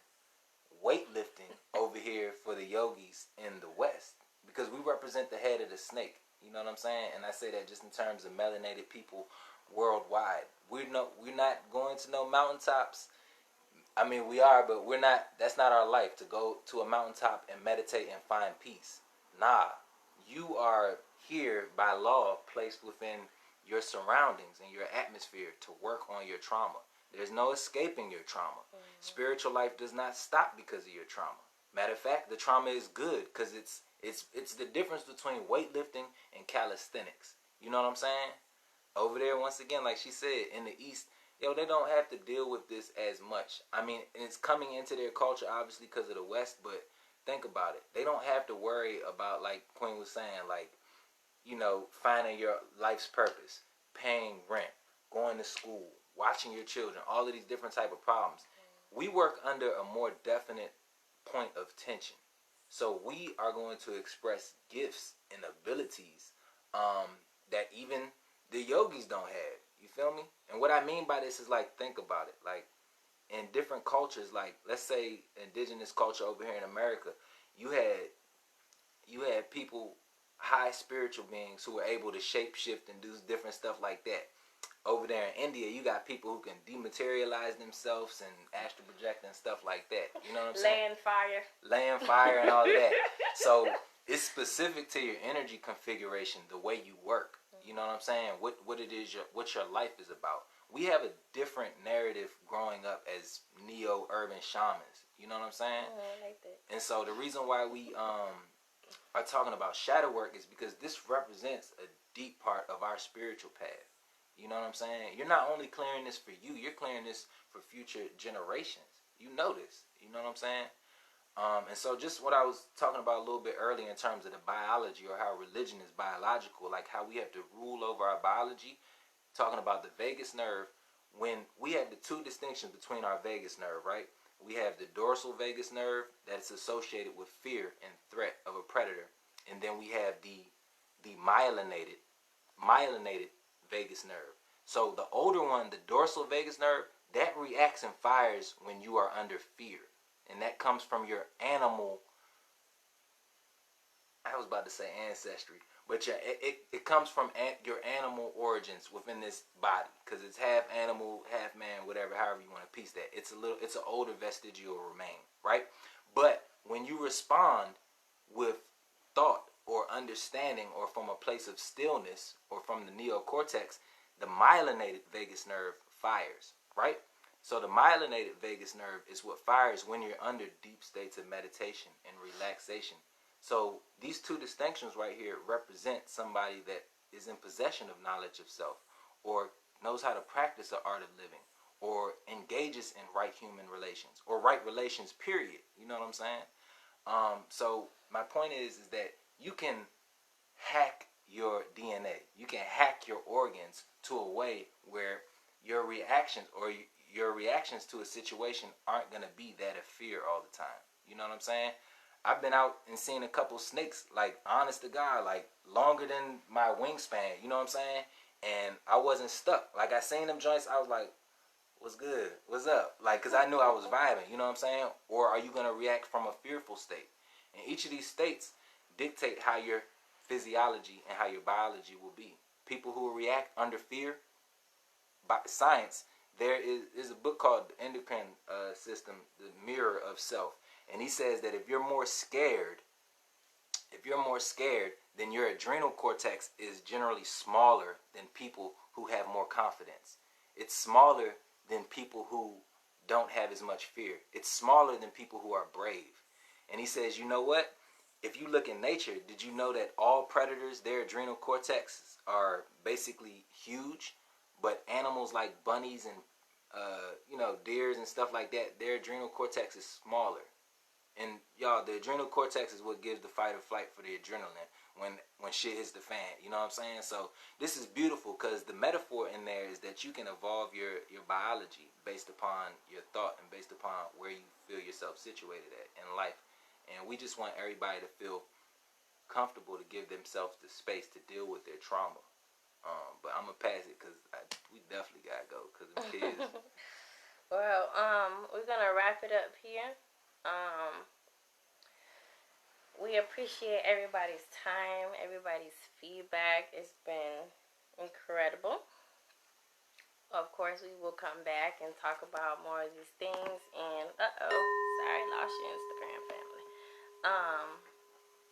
weightlifting over here for the yogis in the West, because we represent the head of the snake. You know what I'm saying? And I say that just in terms of melanated people worldwide. We're not going to no mountaintops. I mean, we are, but we're not. That's not our life, to go to a mountaintop and meditate and find peace. Nah, you are here by law, placed within your surroundings and your atmosphere to work on your trauma. There's no escaping your trauma. Spiritual life does not stop because of your trauma. Matter of fact, the trauma is good because it's the difference between weightlifting and calisthenics. You know what I'm saying? Over there, once again, like she said, in the East, they don't have to deal with this as much. I mean, it's coming into their culture, obviously, because of the West, but think about it. They don't have to worry about, like Queen was saying, like, finding your life's purpose, paying rent, going to school, watching your children, all of these different type of problems. We work under a more definite point of tension. So we are going to express gifts and abilities that even the yogis don't have. You feel me? And what I mean by this is, like, think about it. Like, in different cultures, like, let's say indigenous culture over here in America, you had people, high spiritual beings, who were able to shape shift and do different stuff like that. Over there in India, you got people who can dematerialize themselves and astral project and stuff like that. You know what I'm saying? Laying fire and all of that. So it's specific to your energy configuration, the way you work. You know what I'm saying? What it is, what your life is about. We have a different narrative growing up as neo-urban shamans. You know what I'm saying? Oh, I like that. And so the reason why we are talking about shadow work is because this represents a deep part of our spiritual path. You know what I'm saying? You're not only clearing this for you, you're clearing this for future generations. You know this. You know what I'm saying? And so just what I was talking about a little bit earlier in terms of the biology, or how religion is biological, like how we have to rule over our biology, talking about the vagus nerve, when we have the two distinctions between our vagus nerve, right? We have the dorsal vagus nerve that's associated with fear and threat of a predator. And then we have the myelinated vagus nerve. So the older one, the dorsal vagus nerve, that reacts and fires when you are under fear. And that comes from your animal, I was about to say ancestry, but yeah, it comes from your animal origins within this body, because it's half animal, half man, whatever, however you want to piece that. It's an older vestigial remain, right? But when you respond with thought or understanding, or from a place of stillness, or from the neocortex, the myelinated vagus nerve fires, right? So the myelinated vagus nerve is what fires when you're under deep states of meditation and relaxation. So these two distinctions right here represent somebody that is in possession of knowledge of self, or knows how to practice the art of living, or engages in right human relations, or right relations, period. You know what I'm saying? So my point is that you can hack your DNA. You can hack your organs to a way where your reactions, or your reactions to a situation, aren't going to be that of fear all the time. You know what I'm saying? I've been out and seen a couple snakes, like, honest to God, like, longer than my wingspan, you know what I'm saying? And I wasn't stuck. Like, I seen them joints, I was like, what's good? What's up? Like, because I knew I was vibing, you know what I'm saying? Or are you going to react from a fearful state? And each of these states dictate how your physiology and how your biology will be. People who react under fear, by science, there is a book called The Endocrine System, The Mirror of Self. And he says that if you're more scared, then your adrenal cortex is generally smaller than people who have more confidence. It's smaller than people who don't have as much fear. It's smaller than people who are brave. And he says, you know what? If you look in nature, did you know that all predators, their adrenal cortex are basically huge? But animals like bunnies and deers and stuff like that, their adrenal cortex is smaller. And y'all, the adrenal cortex is what gives the fight or flight for the adrenaline when shit hits the fan. You know what I'm saying? So this is beautiful, because the metaphor in there is that you can evolve your biology based upon your thought and based upon where you feel yourself situated at in life. And we just want everybody to feel comfortable to give themselves the space to deal with their trauma. But I'm going to pass it, because we definitely got to go, because the kids. Well, we're going to wrap it up here. We appreciate everybody's time, everybody's feedback. It's been incredible. Of course, we will come back and talk about more of these things. And sorry, lost your Instagram family.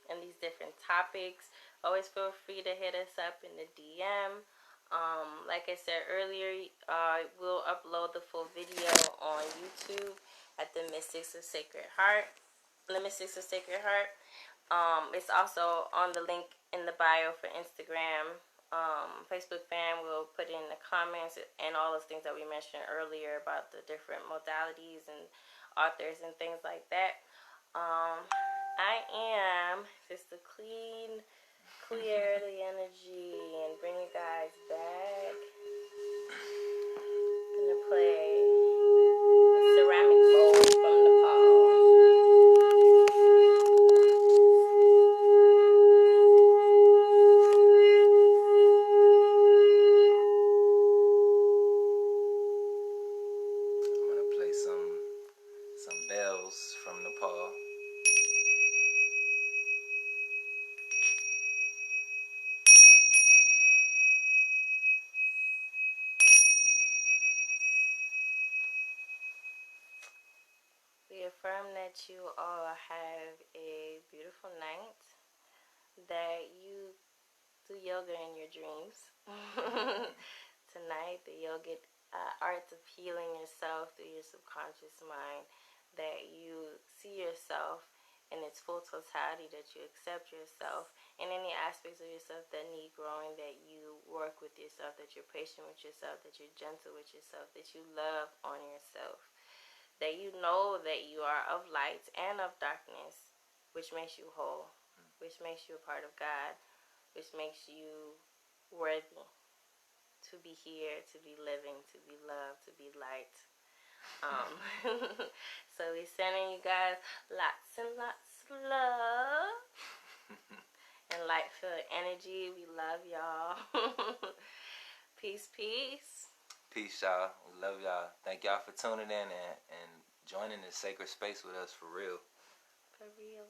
And these different topics. Always feel free to hit us up in the DM. Like I said earlier, we'll upload the full video on YouTube at the Mystics of Sacred Heart. The Mystics of Sacred Heart. It's also on the link in the bio for Instagram. Facebook fan will put in the comments and all those things that we mentioned earlier about the different modalities and authors and things like that. I am just to clear the energy and bring you guys back. I'm gonna play a ceramic bowl from Nepal. I'm gonna play some bells from Nepal. We affirm that you all have a beautiful night, that you do yoga in your dreams. Tonight, the yogic arts of healing yourself through your subconscious mind, that you see yourself in its full totality, that you accept yourself and any aspects of yourself that need growing, that you work with yourself, that you're patient with yourself, that you're gentle with yourself, that you love on yourself, that you know that you are of light and of darkness, which makes you whole, which makes you a part of God, which makes you worthy to be here, to be living, to be loved, to be light. So we're sending you guys lots and lots of love and light-filled energy. We love y'all. Peace, peace. Peace, y'all. We love y'all. Thank y'all for tuning in and joining this sacred space with us for real. For real.